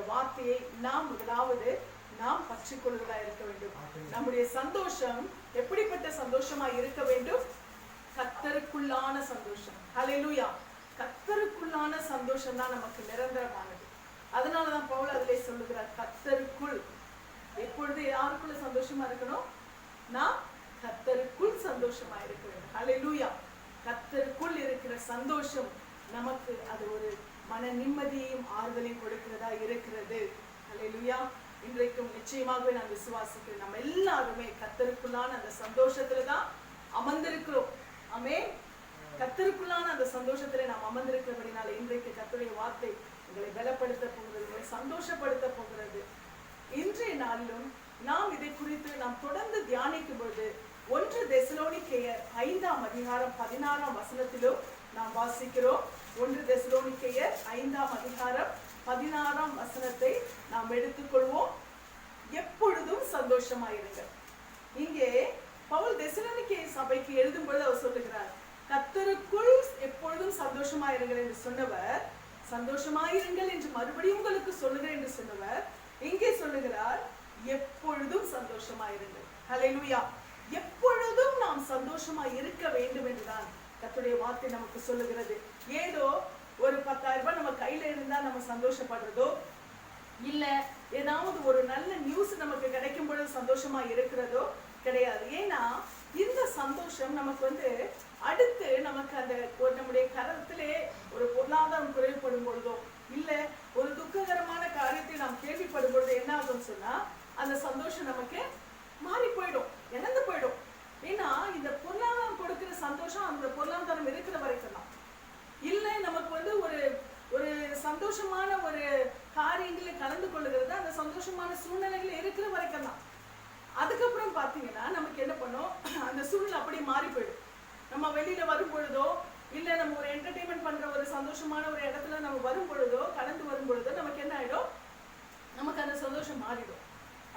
வார்த்தையை நாம் முதலாவது நாம் பற்றிக்கொள்வதா இருக்க வேண்டும். நம்முடைய சந்தோஷம் எப்படிப்பட்ட சந்தோஷமா இருக்க வேண்டும்? கர்த்தருக்குள்ளான சந்தோஷம். ஹல்லேலூயா. கர்த்தருக்குள்ளான சந்தோஷம் தான் நமக்கு நிரந்தரமானது. அதனாலதான் பவுல் அதிலே சொல்லுகிறார், கர்த்தருக்குள். எப்பொழுது யாருக்குள்ள சந்தோஷமா இருக்கணும்? நாம் கர்த்தருக்குள் சந்தோஷமா இருக்க வேண்டும். ஹல்லேலூயா. கர்த்தருக்குள் இருக்கிற சந்தோஷம் நமக்கு அது ஒரு மன நிம்மதியையும் ஆறுதலையும் கொடுக்கிறதா இருக்கிறது. ஹல்லேலூயா. இன்றைக்கும் நிச்சயமாகவே நான் விசுவாசிக்கிறேன், நம்ம எல்லாருமே கர்த்தருக்குள்ளான அந்த சந்தோஷத்துல தான் அமர்ந்திருக்கிறோம். ஆமென். கர்த்தருக்குள்ளான அந்த சந்தோஷத்துல நாம் அமர்ந்திருக்கிறபடினால இன்றைக்கு கர்த்தருடைய வார்த்தை உங்களை பலப்படுத்த போகிறது, உங்களை சந்தோஷப்படுத்த போகிறது. இன்றைய நாளிலும் நாம் இதை குறித்து நாம் தொடர்ந்து தியானிக்கும் பொழுது 1 தெசலோனிக்கேயர் 5ஆம் அதிகாரம் 16ஆம் வசனத்திலும் நாம் வாசிக்கிறோம். 1 தெசலோனிக்கேயர் 5ஆம் அதிகாரம் 16ஆம் வசனத்தை நாம் எடுத்துக்கொள்வோம். எப்பொழுதும் சந்தோஷமாயிருங்கள். இங்கே பவுல் தெசலோனிக்கே சபைக்கு எழுதும் பொழுது அவர் சொல்லுகிறார், கர்த்தருக்குள் எப்பொழுதும் சந்தோஷமாயிருங்கள் என்று சொன்னவர், சந்தோஷமாயிருங்கள் என்று மறுபடியும் உங்களுக்கு சொல்லுகிறேன் என்று சொன்னவர் இங்கே சொல்லுகிறார், எப்பொழுதும் சந்தோஷமாயிருங்கள். ஹல்லேலூயா. எப்பொழுதும் நாம் சந்தோஷமா இருக்க வேண்டும் என்றுதான் கர்த்தருடைய வார்த்தை நமக்கு சொல்லுகிறது. ஏதோ ஒரு 10,000 ரூபாய் நம்ம கையில இருந்தா நம்ம சந்தோஷப்படுறதோ, இல்ல ஏதாவது ஒரு நல்ல நியூஸ் நமக்கு கிடைக்கும் பொழுது சந்தோஷமா இருக்கிறதோ கிடையாது. ஏன்னா இந்த சந்தோஷம் நமக்கு அடுத்து நமக்கு அந்த நம்முடைய கரத்திலே ஒரு பொருளாதாரம் குறைவுபடும் பொழுதோ, இல்ல ஒரு துக்ககரமான காரியத்தை நாம் கேள்விப்படும் பொழுது என்ன ஆகும்னு சொன்னா அந்த சந்தோஷம் நமக்கு மாறி போயிடும், இழந்து போயிடும். ஏன்னா இந்த பொருளாதாரம் கொடுக்கிற சந்தோஷம் அந்த பொருளாதாரம் இருக்கிற வரைக்கும் தான். இல்லை நமக்கு ஒரு ஒரு சந்தோஷமான ஒரு காரியங்களை கலந்து கொள்ளுகிறது அந்த சந்தோஷமான சூழ்நிலைகள் இருக்கிற வரைக்கும் தான். அதுக்கப்புறம் பார்த்தீங்கன்னா நமக்கு என்ன பண்ணும், அந்த சூழ்நிலை அப்படியே மாறி போயிடும். நம்ம வெளியில வரும் பொழுதோ, இல்லை நம்ம ஒரு என்டர்டெயின்மெண்ட் பண்ற ஒரு சந்தோஷமான ஒரு இடத்துல நம்ம வரும் பொழுதோ, கடந்து வரும் பொழுதோ நமக்கு என்ன ஆயிடும், நமக்கு அந்த சந்தோஷம் மாறிடும்.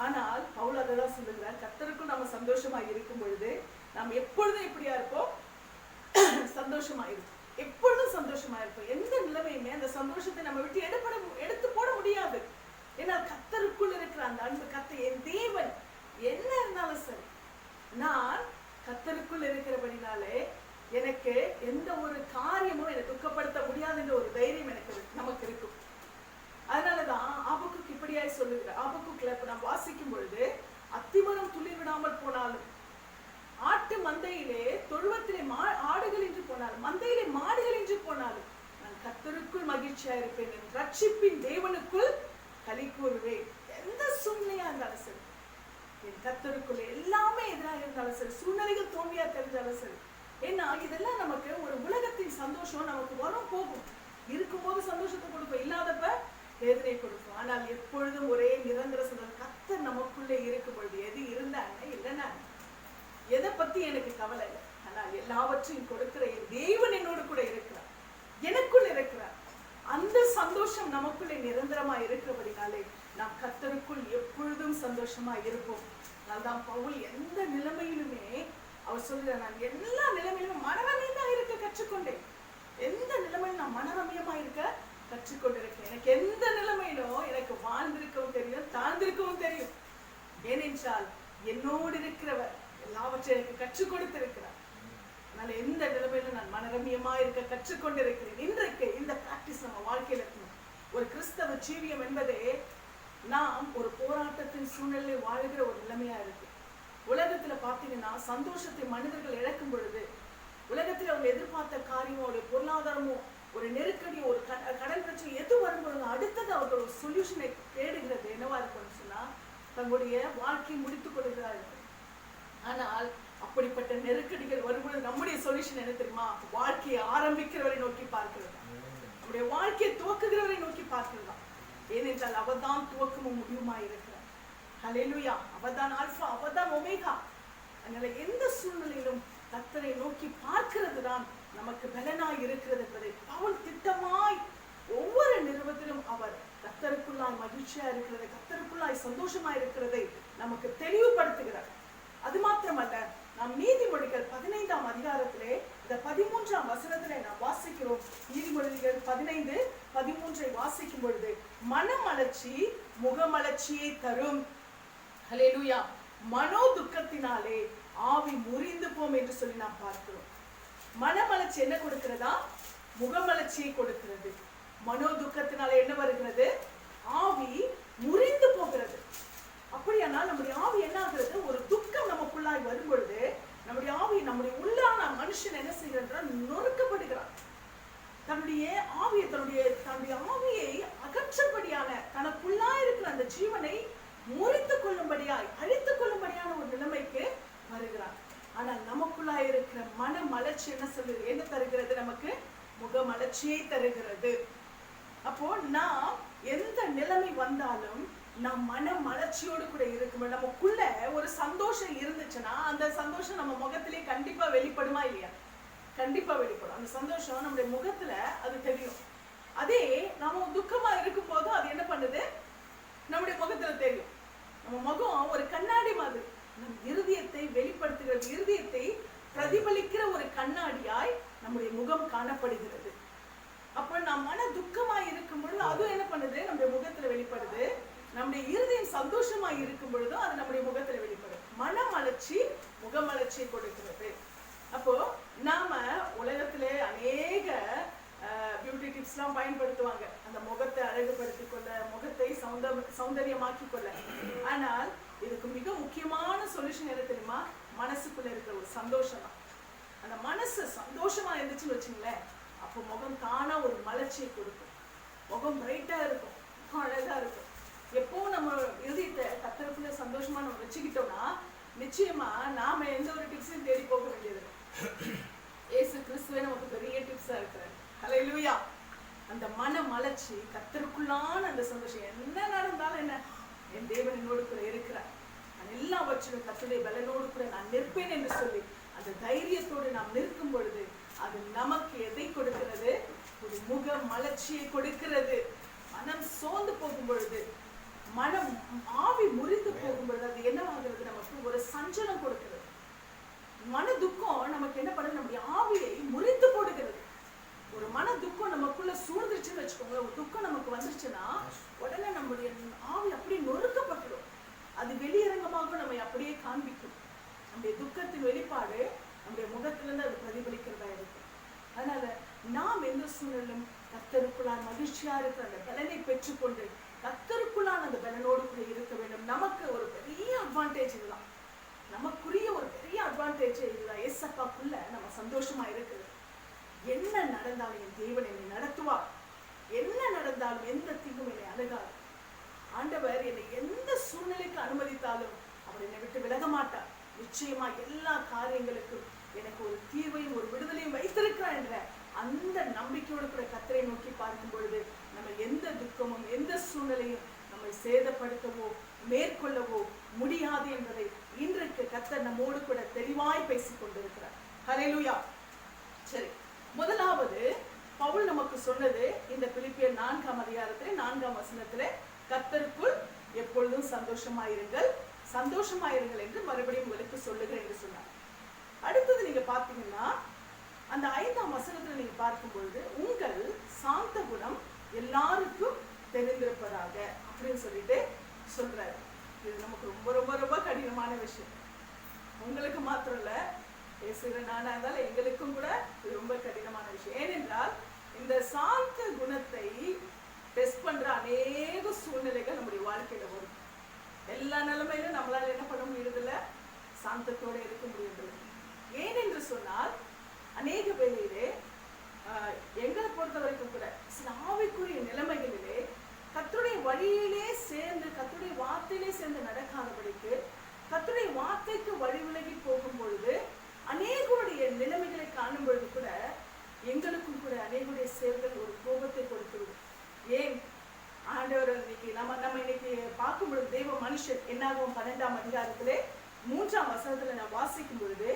ஆனால் பவுல் அதான் சொல்லுகிறார், கர்த்தருக்குள் நம்ம சந்தோஷமா இருக்கும் பொழுது நாம் எப்பொழுதும் எப்படியா இருப்போம், சந்தோஷமா இருப்போம். எப்பொழுதும் சந்தோஷமா இருப்போம். எந்த நிலைமையுமே அந்த சந்தோஷத்தை நம்ம விட்டு எடுத்து போட முடியாது. ஏன்னா கர்த்தருக்குள் இருக்கிற அந்த அன்பு, கர்த்தர் என் தேவன் என்ன இருந்தாலும் சரி, நான் கர்த்தருக்குள் இருக்கிறபடினாலே எனக்கு எந்த ஒரு காரியமும் என்னை துக்கப்படுத்த முடியாதுன்ற ஒரு தைரியம் நமக்கு இருக்கும். அதனாலதான் ஆபக்குக் இப்படியாய் சொல்லுகிறார். ஆபக்குக்ல இப்ப நாம் வாசிக்கும் பொழுது, அத்திமரம் துளிர் விடாமல் போனாலும், ஆட்டு மந்தையிலே தொழுவத்திலே ஆடுகள் என்று போனாலும், மந்தையிலே மாடுகள் என்று போனாலும், நான் கர்த்தருக்குள் மகிழ்ச்சியா இருப்பேன், என் ரட்சிப்பின் தேவனுக்குள் களி கூறுவேன். எந்த சூழ்நிலையா இருந்தாலும் சரி, என் கர்த்தருக்குள்ள எல்லாமே எதிராக இருந்தாலும் சரி, சூழ்நிலைகள் தோல்வியா தெரிஞ்சாலும் சரி. ஏன்னா இதெல்லாம் நமக்கு ஒரு உலகத்தின் சந்தோஷம் நமக்கு வரும் போகும். இருக்கும்போது சந்தோஷத்தை கொடுப்போம், இல்லாதப்ப வேதனை கொடுக்கும். ஆனால் எப்பொழுதும் ஒரே நிரந்தர சந்தோஷம். கர்த்தர் நமக்குள்ளே இருக்கும் பொழுது எது இருந்தாங்க இல்லைன்னா எதை பத்தி எனக்கு கவலை இல்லை. ஆனால் எல்லாவற்றையும் கொடுக்கிற என் தேவன் என்னோடு கூட இருக்கிறார், எனக்குள் இருக்கிறார். அந்த சந்தோஷம் நமக்குள்ளே நிரந்தரமா இருக்கிறபடினாலே நாம் கர்த்தருக்குள் எப்பொழுதும் சந்தோஷமா இருப்போம். அதனால்தான் பவுல் எந்த நிலைமையிலுமே அவர் சொல்கிறார், நான் எல்லா நிலைமையிலும் மனரமியமா இருக்க கற்றுக்கொண்டேன். எந்த நிலைமையிலும் நான் மனரமியமா இருக்க கற்றுக்கொண்டிருக்கேன். எனக்கு எந்த நிலைமையிலும் எனக்கு வாழ்ந்திருக்கவும் தெரியும், தாழ்ந்திருக்கவும் தெரியும். ஏனென்றால் என்னோடு இருக்கிறவர் எல்லாவற்றையும் எனக்கு கற்றுக் கொடுத்திருக்கிறார். அதனால எந்த நிலைமையிலும் நான் மனரமியமா இருக்க கற்றுக்கொண்டிருக்கிறேன். இன்றைக்கு இந்த பிராக்டிஸ் நம்ம வாழ்க்கையில இருக்கணும். ஒரு கிறிஸ்தவ ஜீவியம் என்பதே நாம் ஒரு போராட்டத்தின் சூழ்நிலை வாழ்கிற ஒரு நிலைமையா இருக்கு. உலகத்துல பாத்தீங்கன்னா சந்தோஷத்தை மனிதர்கள் இழக்கும் பொழுது, உலகத்துல அவங்க எதிர்பார்த்த காரியமோ ஒரு பொருளாதாரமோ ஒரு நெருக்கடியோ ஒரு கடன் பிரச்சனை எது வரும்பொழுது அடுத்தது அவர்கள் ஒரு சொல்யூஷனை தேடுகிறது என்னவா இருக்கும்னு சொன்னா தங்களுடைய வாழ்க்கையை முடித்துக் கொள்கிறார்கள். ஆனால் அப்படிப்பட்ட நெருக்கடிகள் வரும்பொழுது நம்முடைய சொல்யூஷன் என்ன தெரியுமா? வாழ்க்கையை ஆரம்பிக்கிறவரை நோக்கி பார்க்கிறது, நம்முடைய வாழ்க்கையை துவக்குகிறவரை நோக்கி பார்க்கிறதா. ஏனென்றால் அவர்தான் துவக்கமும் முடிவுமா இருக்கிறார். ஹல்லேலூயா. அவர்தான் ஆல்பா, அவர்தான் ஒமேகா. அதனால எந்த சூழ்நிலையிலும் கர்த்தரை நோக்கி பார்க்கிறது தான் நமக்கு பலனாய் இருக்கிறது என்பதை பவுல் திட்டமாய் ஒவ்வொரு நிறுவத்திலும் அவர் கர்த்தருக்குள்ளாய் மகிழ்ச்சியா இருக்கிறதை, கர்த்தருக்குள்ளாய் சந்தோஷமா இருக்கிறதை நமக்கு தெளிவுபடுத்துகிறார். அது மாத்திரமல்ல, நாம் நீதிமொழிகள் 15ஆம் அதிகாரத்திலே இந்த 13ஆம் வசனத்திலே நாம் வாசிக்கிறோம். நீதிமொழிகள் 15 13 வாசிக்கும் பொழுது மனமலர்ச்சி முகமலர்ச்சியை தரும். ஹல்லேலூயா. மனோ துக்கத்தினாலே ஆவி முறிந்து போம் என்று சொல்லி நாம் பார்க்கிறோம். மனமலர்ச்சி என்ன கொடுக்கிறதா? முகமலர்ச்சியை கொடுக்கிறது. மனோ துக்கத்தினாலே என்ன வருகிறது? ஆவி முறிந்து போகிறது. அப்படியானால் நம்முடைய ஆவி என்ன ஆகிறது? ஒரு துக்கம் நமக்குள்ளாய் வரும் பொழுது நம்முடைய ஆவி, நம்முடைய உள்ளான மனுஷன் என்ன செய்கிறார்? நொறுக்கப்படுகிறார். தன்னுடைய ஆவியை அகற்றபடியான, தனக்குள்ளாய் இருக்கிற அந்த ஜீவனை முறித்துக் கொள்ளும்படியாய், அழித்துக் கொள்ளும்படியான ஒரு நிலைமைக்கு வருகிறார். ஆனால் நமக்குள்ளாய் இருக்கிற மன மலர்ச்சி என்ன தருகிறது? நமக்கு முகமலர்ச்சியை தருகிறது. அப்போ நாம் எந்த நிலைமை வந்தாலும் நாம் மன மலர்ச்சியோடு கூட இருக்கும். நமக்குள்ள ஒரு சந்தோஷம் இருந்துச்சுன்னா அந்த சந்தோஷம் நம்ம முகத்திலே கண்டிப்பா வெளிப்படுமா இல்லையா? கண்டிப்பா வெளிப்படும். அந்த சந்தோஷம் நம்முடைய முகத்துல அது தெரியும். அதே நம்ம துக்கமா இருக்கும் போது அது என்ன பண்ணுது? நம்முடைய முகத்துல தெரியும். நம்ம முகம் ஒரு கண்ணாடி மாதிரி, நம் இருதயத்தை வெளிப்படுத்துகிறது, இருதயத்தை பிரதிபலிக்கிற ஒரு கண்ணாடியாய் நம்முடைய முகம் காணப்படுகிறது. அப்ப நாம் மன துக்கமாய் இருக்கும் பொழுது அதுவும் என்ன பண்ணுது? நம்முடைய முகத்துல வெளிப்படுது. நம்முடைய இருதயம் சந்தோஷமாய் இருக்கும் பொழுதும் அது நம்முடைய முகத்துல வெளிப்படும். மனமலர்ச்சி முகமலர்ச்சியை கொடுக்கிறது. அப்போ நாம உலகத்திலே அநேக பியூட்டி டிப்ஸ் எல்லாம் பயன்படுத்துவாங்க, அந்த முகத்தை அழகுபடுத்திக் கொள்ள, முகத்தை சௌந்தரியமாக்கி கொள்ள. ஆனால் இதுக்கு மிக முக்கியமான சொல்யூஷன் என்ன தெரியுமா? மனசுக்குள்ள இருக்கிற ஒரு சந்தோஷம் தான். அந்த மனசு சந்தோஷமா இருந்துச்சுன்னு வச்சுங்களேன், அப்போ முகம் தானா ஒரு மலர்ச்சியை கொடுக்கும். முகம் பிரைட்டா இருக்கும், அழகா இருக்கும். எப்போ நம்ம இருதயத்தை கர்த்தருக்குள்ள சந்தோஷமா நம்ம வச்சுக்கிட்டோம்னா நிச்சயமா நாம எந்த ஒரு டிப்ஸையும் தேடி போக வேண்டியது. இயேசு கிறிஸ்துவே நமக்கு பெரிய டிப்ஸா இருக்கிறார். ஹல்லேலூயா. அந்த மன மலர்ச்சி, கர்த்தருக்குள்ளான அந்த சந்தோஷம், என்ன நடந்தாலும் என்ன, என் தேவன் என்னோடு கூட இருக்கிறார், நான் எல்லாவற்றிலும் கர்த்தருடைய பலனோடு கூட நான் நிற்பேன் என்று சொல்லி அந்த தைரியத்தோடு நாம் நிற்கும் பொழுது அது நமக்கு எதை கொடுக்கிறது? ஒரு முக மலர்ச்சியை கொடுக்கிறது. மனம் சோர்ந்து போகும் பொழுது, மனம் ஆவி முறிந்து போகும் பொழுது அது என்னவாகிறது? நமக்கு ஒரு சஞ்சலம் கொடுக்கிறது. மன துக்கம் நமக்கு என்ன பண்ணுது? நம்முடைய ஆவியை முறித்து போடுகிறது. ஒரு மன துக்கம் நமக்குள்ள சூழ்ந்துருச்சுன்னு வச்சுக்கோங்களேன், ஒரு துக்கம் நமக்கு வந்துருச்சுன்னா உடனே நம்முடைய ஆவி அப்படியே நொறுக்கப்பட்டுடும். அது வெளியரங்கமாக நம்ம அப்படியே காண்பிக்கும். நம்முடைய துக்கத்தின் வெளிப்பாடு நம்முடைய முகத்திலிருந்து அது பிரதிபலிக்கிறதா இருக்கும். அதனால நாம் எந்த சூழலும் கர்த்தருக்குள்ளான மகிழ்ச்சியா இருக்கிற அந்த பலனை பெற்றுக்கொண்டு கர்த்தருக்குள்ளான அந்த பலனோடு கூட இருக்க வேண்டும். நமக்கு ஒரு பெரிய அட்வான்டேஜ் இதுதான். நமக்குரிய ஒரு பெரிய அட்வான்டேஜ் இதுதான். ஏசப்பாக்குள்ள நம்ம சந்தோஷமா இருக்குது. என்ன நடந்தாலும் என் தேவன் என்னை நடத்துவார். என்ன நடந்தாலும் எந்த தீங்கும் என்னை அணுகாது. ஆண்டவர் என்னை எந்த சூழ்நிலைக்கு அனுமதித்தாலும் அவர் என்னை விட்டு விலக மாட்டார். நிச்சயமா எல்லா காரியங்களுக்கும் எனக்கு ஒரு தீர்வையும் ஒரு விடுதலையும் வைத்திருக்கிறார் என்ற அந்த நம்பிக்கையோடு கூட கர்த்தரை நோக்கி பார்க்கும் பொழுது நம்ம எந்த துக்கமும் எந்த சூழ்நிலையும் நம்மை சேதப்படுத்தவோ மேற்கொள்ளவோ முடியாது என்பதை இன்றைக்கு கர்த்தர் நம்மோடு கூட தெளிவாய் பேசிக் கொண்டிருக்கிறார். ஹல்லேலூயா. சரி, முதலாவது பவுல் நமக்கு சொன்னது இந்த பிலிப்பியர் 4ஆம் அதிகாரத்திலே 4ஆம் வசனத்திலே கர்த்தருக்குள் எப்பொழுதும் சந்தோஷமாயிருங்கள் என்று மறுபடியும் உங்களுக்கு சொல்லுகிறேன் என்று சொன்னார். அடுத்தது நீங்க பார்த்தீங்கன்னா அந்த 5ஆம் வசனத்துல நீங்க பார்க்கும் பொழுது உங்கள் சாந்த குணம் எல்லாருக்கும் தெரிந்திருப்பதாக அப்படின்னு சொல்லிட்டு சொல்றாரு. இது நமக்கு ரொம்ப ரொம்ப ரொம்ப கடினமான விஷயம். உங்களுக்கு மாத்திரம் இல்ல, பேசுகிற நானா இருந்தாலும் எங்களுக்கும் கூட இது ரொம்ப கடினமான விஷயம். ஏனென்றால் இந்த சாந்த குணத்தை டெஸ்ட் பண்ற அநேக சூழ்நிலைகள் நம்முடைய வாழ்க்கையில வரும். எல்லா நிலைமையிலும் நம்மளால என்ன பண்ண முடியறதில்ல? சாந்தத்தோட இருக்க முடியறதில்லை. ஏனென்று சொன்னால் அநேக வேளையிலே எங்களை பொறுத்த வரைக்கும் கூட சில ஆவிக்குரிய நிலைமைகளிலே கர்த்தருடைய வழியிலே சேர்ந்து, கர்த்தருடைய வார்த்தையிலே சேர்ந்து நடக்காதபடிக்கு, கர்த்தருடைய வார்த்தைக்கு வழி விலகி போகும் பொழுது அநேகருடைய நிலைமைகளை காணும் பொழுது கூட எங்களுக்கும் கூட அநேகருடைய செயல்கள் ஒரு கோபத்தை கொடுத்துவிடும். ஏன்? ஆண்டவர் நம்ம இன்னைக்கு பார்க்கும் பொழுது தெய்வ மனுஷன் என்னாகும் 12ஆம் அதிகாரத்திலே 3ஆம் வசனத்துல நான் வாசிக்கும் பொழுது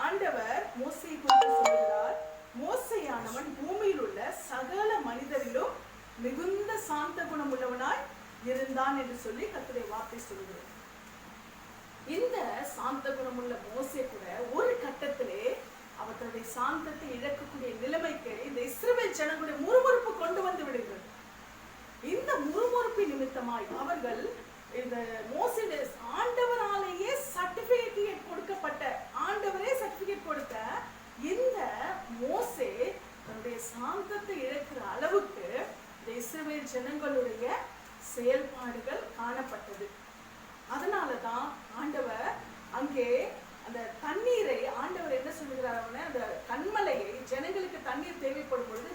ஆண்டவர் மோசேயை குறித்து சொல்கிறார். மோசேயானவன் பூமியில் உள்ள சகல மனிதரிலும் மிகுந்த சாந்த குணம் உள்ளவனாய் இருந்தான் என்று சொல்லி கர்த்தருடைய வார்த்தை சொல்கிறது. இந்த சாந்த குணமுள்ள மோசே கூட ஒரு கட்டத்திலே அவர் தன்னுடைய சாந்தத்தை இழக்கக்கூடிய நிலைமைக்கு இந்த இஸ்ரவேல் ஜனங்களுடைய முறுமுறுப்பு கொண்டு வந்து விடுகிறது. இந்த முறுமுறுப்பு நிமித்தமாய் அவர்கள் இந்த மோசே ஆண்டவராலேயே சர்டிபிகேட் கொடுக்கப்பட்ட, ஆண்டவரே சர்டிபிகேட் கொடுத்த இந்த மோசே தன்னுடைய சாந்தத்தை இழக்கிற அளவுக்கு இந்த இஸ்ரவேல் ஜனங்களுடைய செயல்பாடுகள் காணப்பட்டது. அதனாலதான் ஆண்டவர் அங்கே அந்த தண்ணீரை, ஆண்டவர் என்ன சொல்லுகிறார், அவனை அந்த கண்மலையை, ஜனங்களுக்கு தண்ணீர் தேவைப்படும் பொழுது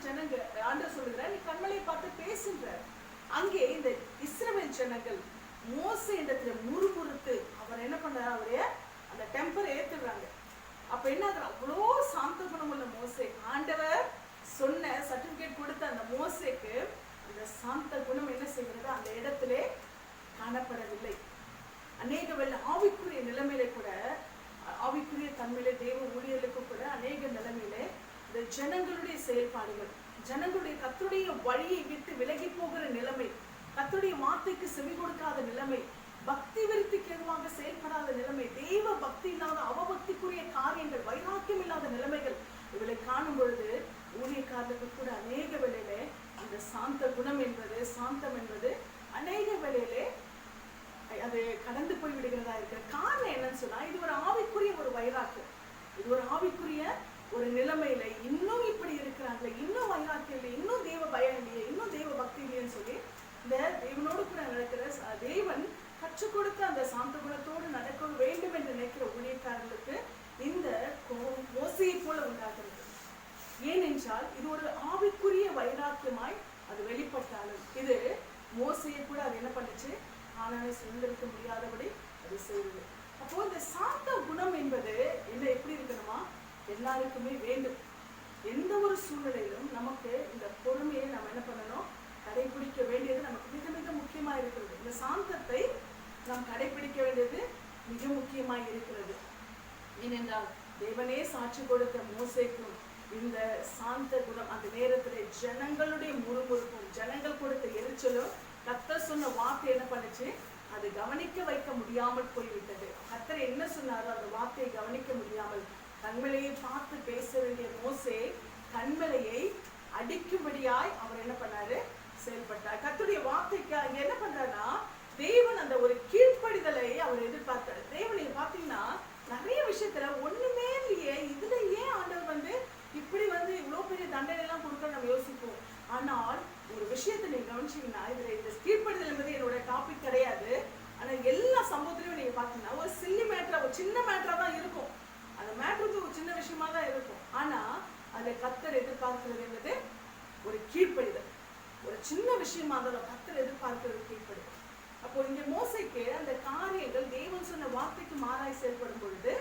ஆண்டவர் சொல்லுகிறார், நீ கண்மலையை பார்த்து பேசுன்ற. அங்கே இந்த இஸ்ரவேல் ஜனங்கள் மோசே இடத்துல முறுமுறுத்து அவர் என்ன பண்றாரு, அவரைய அந்த டெம்பர் ஏத்துறாங்க. அப்ப என்ன ஆகுற, அவ்வளோ சாந்த குணம் உள்ள மோசே, ஆண்டவர் சொன்ன சர்டிபிகேட் கொடுத்த அந்த மோசேக்கு அந்த சாந்த குணம் என்ன செய்கிறது, அந்த இடத்துல காணப்படவில்லை. அநேக வேளை ஆவிக்குரிய நிலைமையில கூட, ஆவிக்குரிய தன்மையில தேவ ஊழியர்களுக்கு கூட அநேக நிலைமையில இந்த ஜனங்களுடைய செயல்பாடுகள், ஜனங்களுடைய கர்த்தருடைய வழியை விட்டு விலகி போகிற நிலைமை, கர்த்தருடைய வார்த்தைக்கு செவி கொடுக்காத நிலைமை, பக்தி விருத்திக்கு எதுவாக செயல்படாத நிலைமை, தெய்வ பக்தி இல்லாத அவபக்திக்குரிய காரியங்கள், வைராக்கியம் இல்லாத நிலைமைகள், இவளை காணும் பொழுது ஊழியக்காரர்களுக்கு கூட அநேக வேளையில அந்த சாந்த குணம் என்பது, சாந்தம் என்பது அநேக வேளையிலே அது கடந்து போய் விடுகிறதா இருக்கிற காரணம் என்னன்னு சொன்னா, இது ஒரு ஆவிக்குரிய ஒரு வைராக்கியம், இது ஒரு ஆவிக்குரிய ஒரு நிலைமையில இன்னும் இப்படி இருக்கிறாங்களே, இன்னும் வைராக்கியம் இல்லை, இன்னும் தேவ பயம் இல்லையே, இன்னும் தேவ பக்தி இல்லையேன்னு சொல்லி இந்த தேவனோடு கூட நடக்கிற, தேவன் கற்றுக் கொடுத்த அந்த சாந்த குணத்தோடு நடக்க வேண்டும் என்று நினைக்கிற ஊழியக்காரர்களுக்கு இந்த மோசையை போல உண்டாகிறது. ஏனென்றால் இது ஒரு ஆவிக்குரிய வைராக்கியமாய் அது வெளிப்பட்டாலும் இது மோசையை கூட அது என்ன பண்ணுச்சு, ஆனாலே சுதந்திரிக்க முடியாதபடி அது செய்யுது. அப்போ இந்த சாந்த குணம் என்பது என்ன, எப்படி இருக்கணுமா, எல்லாருக்குமே வேண்டும். எந்த ஒரு சூழ்நிலையிலும் நமக்கு இந்த பொறுமையை நம்ம என்ன பண்ணணும், கடைபிடிக்க வேண்டியது நமக்கு மிக மிக முக்கியமா இருக்கிறது. இந்த சாந்தத்தை நாம் கடைபிடிக்க வேண்டியது மிக முக்கியமாக இருக்கிறது. ஏனென்றால் தேவனே சாட்சி கொடுத்த மோசேக்கும் இந்த சாந்த குணம், அந்த நேரத்தில் ஜனங்களுடைய முறுமுறுப்பும், ஜனங்கள் கொடுத்த எரிச்சலும், கர்த்தர் சொன்ன வார்த்தை என்ன பண்ணுச்சு, அது கவனிக்க வைக்க முடியாமல் போய்விட்டது. கர்த்தர் என்ன சொன்னாரோ அந்த வார்த்தையை கவனிக்க முடியாமல் கண்மலையை பார்த்து பேச வேண்டிய மோசே கண்மலையை அடிக்கும்படியாய் அவர் என்ன பண்ணாரு, செயல்பட்டார். கர்த்தருடைய வார்த்தைக்கு அங்க என்ன பண்றாருன்னா, தேவன் அந்த ஒரு கீழ்ப்படிதலை அவர் எதிர்பார்த்தார். தேவன் நீங்க பாத்தீங்கன்னா நிறைய விஷயத்துல ஒண்ணுமே இல்லையே, இதுல ஏன் ஆண்டவர் இப்படி இவ்வளவு பெரிய தண்டனை எல்லாம் கொடுக்க நம்ம யோசிப்போம். ஆனால் ஒரு விஷயத்தை நீங்க கவனிச்சீங்கன்னா, இதுல இந்த கீழ்ப்படிதல் என்பது என்னோட டாபிக் கிடையாது. ஆனா எல்லா சம்பவத்திலையும் நீங்க பாத்தீங்கன்னா ஒரு சில்லி மேட்டரா, ஒரு சின்ன மேட்டரா தான் இருக்கும். அந்த மேட்டருக்கு ஒரு சின்ன விஷயமா தான் இருக்கும். ஆனா அதுல கர்த்தர் எதிர்பார்க்கிறது என்பது ஒரு கீழ்ப்படிதல். ஒரு சின்ன விஷயமா தான் கர்த்தர் எதிர்பார்க்கிறது கீழ்ப்படிதல். அப்போ இங்க மோசைக்கு அந்த காரியங்கள் தேவன் சொன்ன வார்த்தைக்கு மாறாய் செயல்படும் பொழுது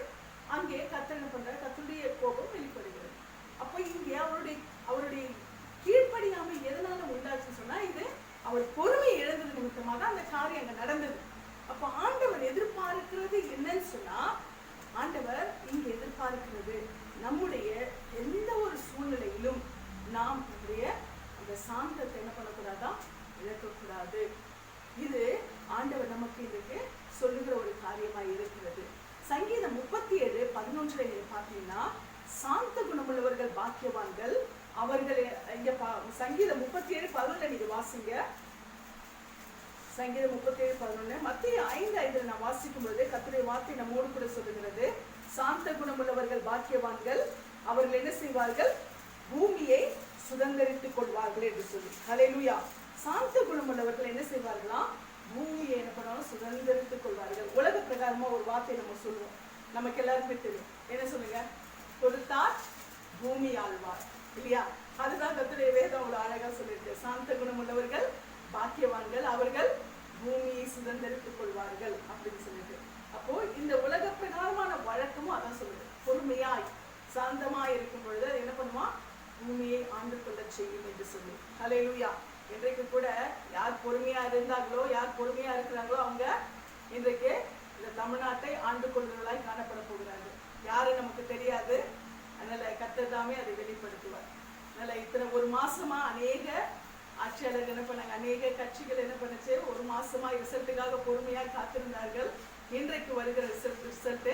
அங்கே கர்த்தர் என்ன பண்றாரு, கர்த்தருடைய கோபம் வெளிப்படுகிறது. அப்போ இங்கே அவருடைய கீழ்ப்படியாமை எதனால உண்டாச்சுன்னு சொன்னா, இது அவர் பொறுமை இழந்தது நிமித்தமாக அந்த காரியம் அங்க நடந்தது. அப்போ ஆண்டவர் எதிர்பார்க்கிறது என்னன்னு சொன்னா, ஆண்டவர் இங்க எதிர்பார்க்கிறது நம்முடைய எந்த ஒரு சூழ்நிலையிலும் நாம் நம்முடைய அந்த சாந்தத்தை என்ன பண்ணக்கூடாதா, இழக்கக்கூடாது. இது ஆண்டவர் நமக்கு இன்றைக்கு சொல்லுகிற ஒரு காரியமாய் இருக்கிறது. சங்கீதம் 37:11 நீங்க பாத்தீங்கன்னா, சாந்த குணமுள்ளவர்கள் பாக்கியவான்கள் அவர்கள். இங்க சங்கீதம் 37:11 நீங்க வாசிங்க. சங்கீதம் 37:11 மத்திய 5:5 நான் வாசிக்கும் பொழுது கர்த்தருடைய வார்த்தை நம்மோடு கூட சொல்லுகிறது, சாந்த குணமுள்ளவர்கள் பாக்கியவான்கள் அவர்கள் என்ன செய்வார்கள், பூமியை சுதந்திரித்துக் கொள்வார்கள் என்று சொல்லி. ஹல்லேலூயா. சாந்த குணமுள்ளவர்கள் என்ன செய்வார்களா, பூமியை என்ன பண்ணாலும் சுதந்திரித்துக் கொள்வார்கள். உலக பிரகாரமா ஒரு வார்த்தை நம்ம சொல்லுவோம், நமக்கு எல்லாருக்குமே தெரியும். என்ன சொல்லுங்க, கொடுத்தார் பூமி ஆழ்வார், இல்லையா? அதுதான் கர்த்தருடைய வேதம் அவ்வளவு அழகா சொல்லிருக்கு. சாந்த குணமுள்ளவர்கள் பாக்கியவான்கள் அவர்கள் பூமியை சுதந்திரித்துக் கொள்வார்கள் அப்படின்னு சொல்லிட்டு. அப்போ இந்த உலக பிரகாரமான வழக்கமும் அதான் சொல்லுது. பொறுமையாய் சாந்தமாய் இருக்கும் பொழுது என்ன பண்ணுவான், பூமியை ஆண்டு கொள்ள செய்யும் என்று சொல்லி. ஹல்லேலூயா. இன்றைக்கு கூட யார் பொறுமையா இருந்தாங்களோ, யார் பொறுமையா இருக்கிறாங்களோ அவங்க இன்றைக்கு இந்த தமிழ்நாட்டை ஆண்டு கொள்வர்களாய் காணப்பட போகிறார்கள். யாரு நமக்கு தெரியாது. அதனால கர்த்தர் தாமே அதை வெளிப்படுத்துவார். அதனால இத்தனை ஒரு மாசமா அநேக ஆட்சியாளர்கள் என்ன பண்ணாங்க, அநேக கட்சிகள் என்ன பண்ணுச்சு, ஒரு மாசமா ரிசல்ட்டுக்காக பொறுமையாக காத்திருந்தார்கள். இன்றைக்கு வருகிற ரிசல்ட்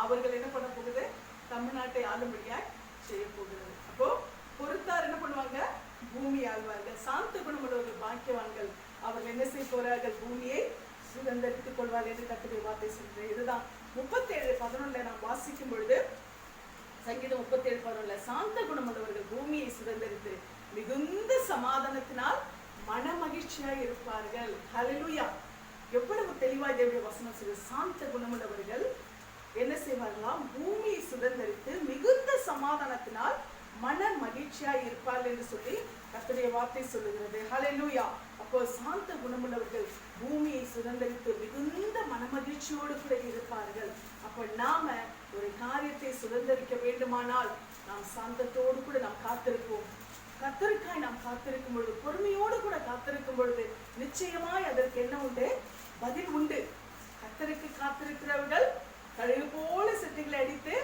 அவர்கள் என்ன பண்ண போகுது, தமிழ்நாட்டை ஆளும்படியாய் செய்ய போகிறது. அப்போ பொறுத்தார் என்ன பண்ணுவாங்க? பூமி ஆழ்வார்கள். சாந்த குணமுள்ளவர்கள் பாக்கியவான்கள், அவர்கள் என்ன செய்ய போறார்கள்? பூமியை சுதந்திரித்துக் கொள்வார்கள் என்று கர்த்தருடைய வார்த்தை சொல்கிறேன். இதுதான் 37:11 நாம் வாசிக்கும் பொழுது, சங்கீதம் 37:11, சாந்த குணமுள்ளவர்கள் பூமியை சுதந்திரித்து மிகுந்த சமாதானத்தினால் மன மகிழ்ச்சியாய் இருப்பார்கள். ஹல்லேலூயா! எவ்வளவு தெளிவாய் தேவனுடைய வசனம் சொல்லுது. சாந்த குணமுள்ளவர்கள் என்ன செய்வார்களாம்? பூமியை சுதந்திரித்து மிகுந்த சமாதானத்தினால் மன மகிழ்ச்சியாய் இருப்பார்கள் என்று சொல்லி கர்த்தருடைய வார்த்தை சொல்லுகிறது. ஹல்லேலூயா! அப்போ சாந்த குணமுள்ளவர்கள் பூமியை சுதந்திரித்து மிகுந்த மனமகிழ்ச்சியோடு கூட இருப்பார்கள். அப்போ நாம ஒரு காரியத்தை சுதந்திரிக்க வேண்டுமானால் நாம் சாந்தத்தோடு கூட நாம் காத்திருப்போம். கர்த்தருக்காய் நாம் காத்திருக்கும் பொழுது, பொறுமையோடு கூட காத்திருக்கும் பொழுது நிச்சயமாய் அதற்கு என்ன உண்டு? பதில் உண்டு. கர்த்தருக்கு காத்திருக்கிறவர்கள் கழுகு போல செட்டைகளை அடித்து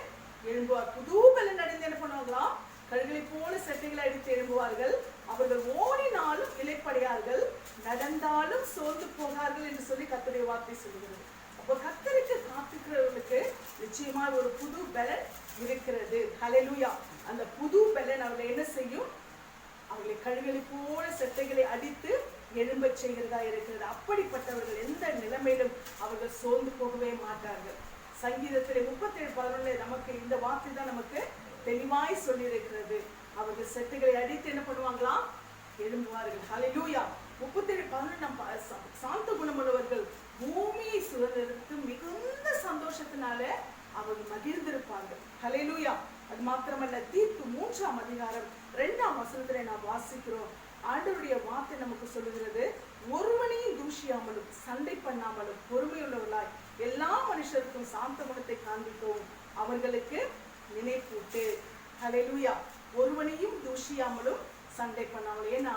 எழும்புவார். புது பலன் அடைந்து என்ன பண்ணுவாங்களாம்? கழுகுகளை போல செட்டைகளை அடித்து எழும்புவார்கள். அவர்கள் ஓடினாலும் இளைப்படையார்கள், நடந்தாலும் சோர்ந்து போகார்கள் என்று சொல்லி கர்த்தருடைய வார்த்தை சொல்லுகிறது. அப்போ கர்த்தருக்கு காத்திருக்கிறவர்களுக்கு நிச்சயமாக ஒரு புது பலன் இருக்கிறது. ஹல்லேலூயா! அந்த புது பலன் அவர்களை என்ன செய்யும்? அவர்களை கழுகுகளை போல செட்டைகளை அடித்து எழும்ப செய்கிறதா இருக்கிறது. அப்படிப்பட்டவர்கள் எந்த நிலைமையிலும் அவர்கள் சோர்ந்து போகவே மாட்டார்கள். சங்கீதத்திலே 37:11 நமக்கு இந்த வார்த்தை தான் நமக்கு தெளிவாய் சொல்லி இருக்கிறது. அவர்கள் செட்டைகளை அடித்து என்ன பண்ணுவாங்களாம்? எழும்புவார்கள். ஹல்லேலூயா! 37:11 சாந்த குணமுள்ளவர்கள் பூமியை சுதந்திரித்து மிகுந்த சந்தோஷத்தினால அவர்கள் மகிழ்ந்திருப்பார்கள். ஹல்லேலூயா! அது மாத்திரமல்ல, தீத்து 3:2 நாம் வாசிக்கிறோம். ஆண்டவருடைய வார்த்தை நமக்கு சொல்லுகிறது, ஒருவனையும் தூஷியாமலும் சண்டை பண்ணாமலும் பொறுமையுள்ளவர்களாய் எல்லா மனுஷருக்கும் சாந்த குணத்தை காண்பிக்கவும் அவர்களுக்கு நினைப்பூட்டு. ஹல்லேலூயா! ஒருவனையும் தூஷியாமலும் சண்டை பண்ணாமலும். ஏன்னா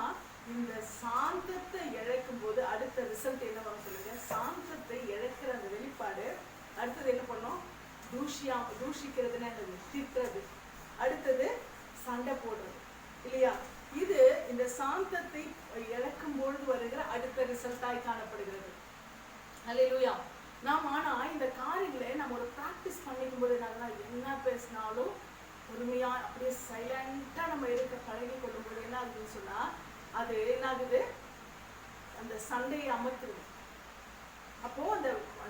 இந்த சாந்தத்தை இழக்கும் போது அடுத்த ரிசல்ட் என்ன வரும் சொல்லுங்க? சாந்தத்தை இழக்கிற அந்த வெளிப்பாடு அடுத்தது என்ன பண்ணும்? தூஷிக்கிறதுன்னு என்னது? திட்டுறது. அடுத்தது சண்டை போடுறது, இல்லையா? இது இந்த சாந்தத்தை இழக்கும் பொழுது வருகிற அடுத்த ரிசல்ட்டாய் காணப்படுகிறது. ஹல்லேலூயா! நாம் ஆனா இந்த காரியங்களை நம்ம ஒரு ப்ராக்டிஸ் பண்ணிக்கும் போது என்ன பேசினாலும் பொறுமையா அப்படியே சைலண்டா நம்ம இருக்க பழகி கொள்ளும் போது என்ன ஆகுதுன்னு சொன்னா, அது என்ன ஆகுது? அந்த சண்டையை அமர்த்துறது. அப்போ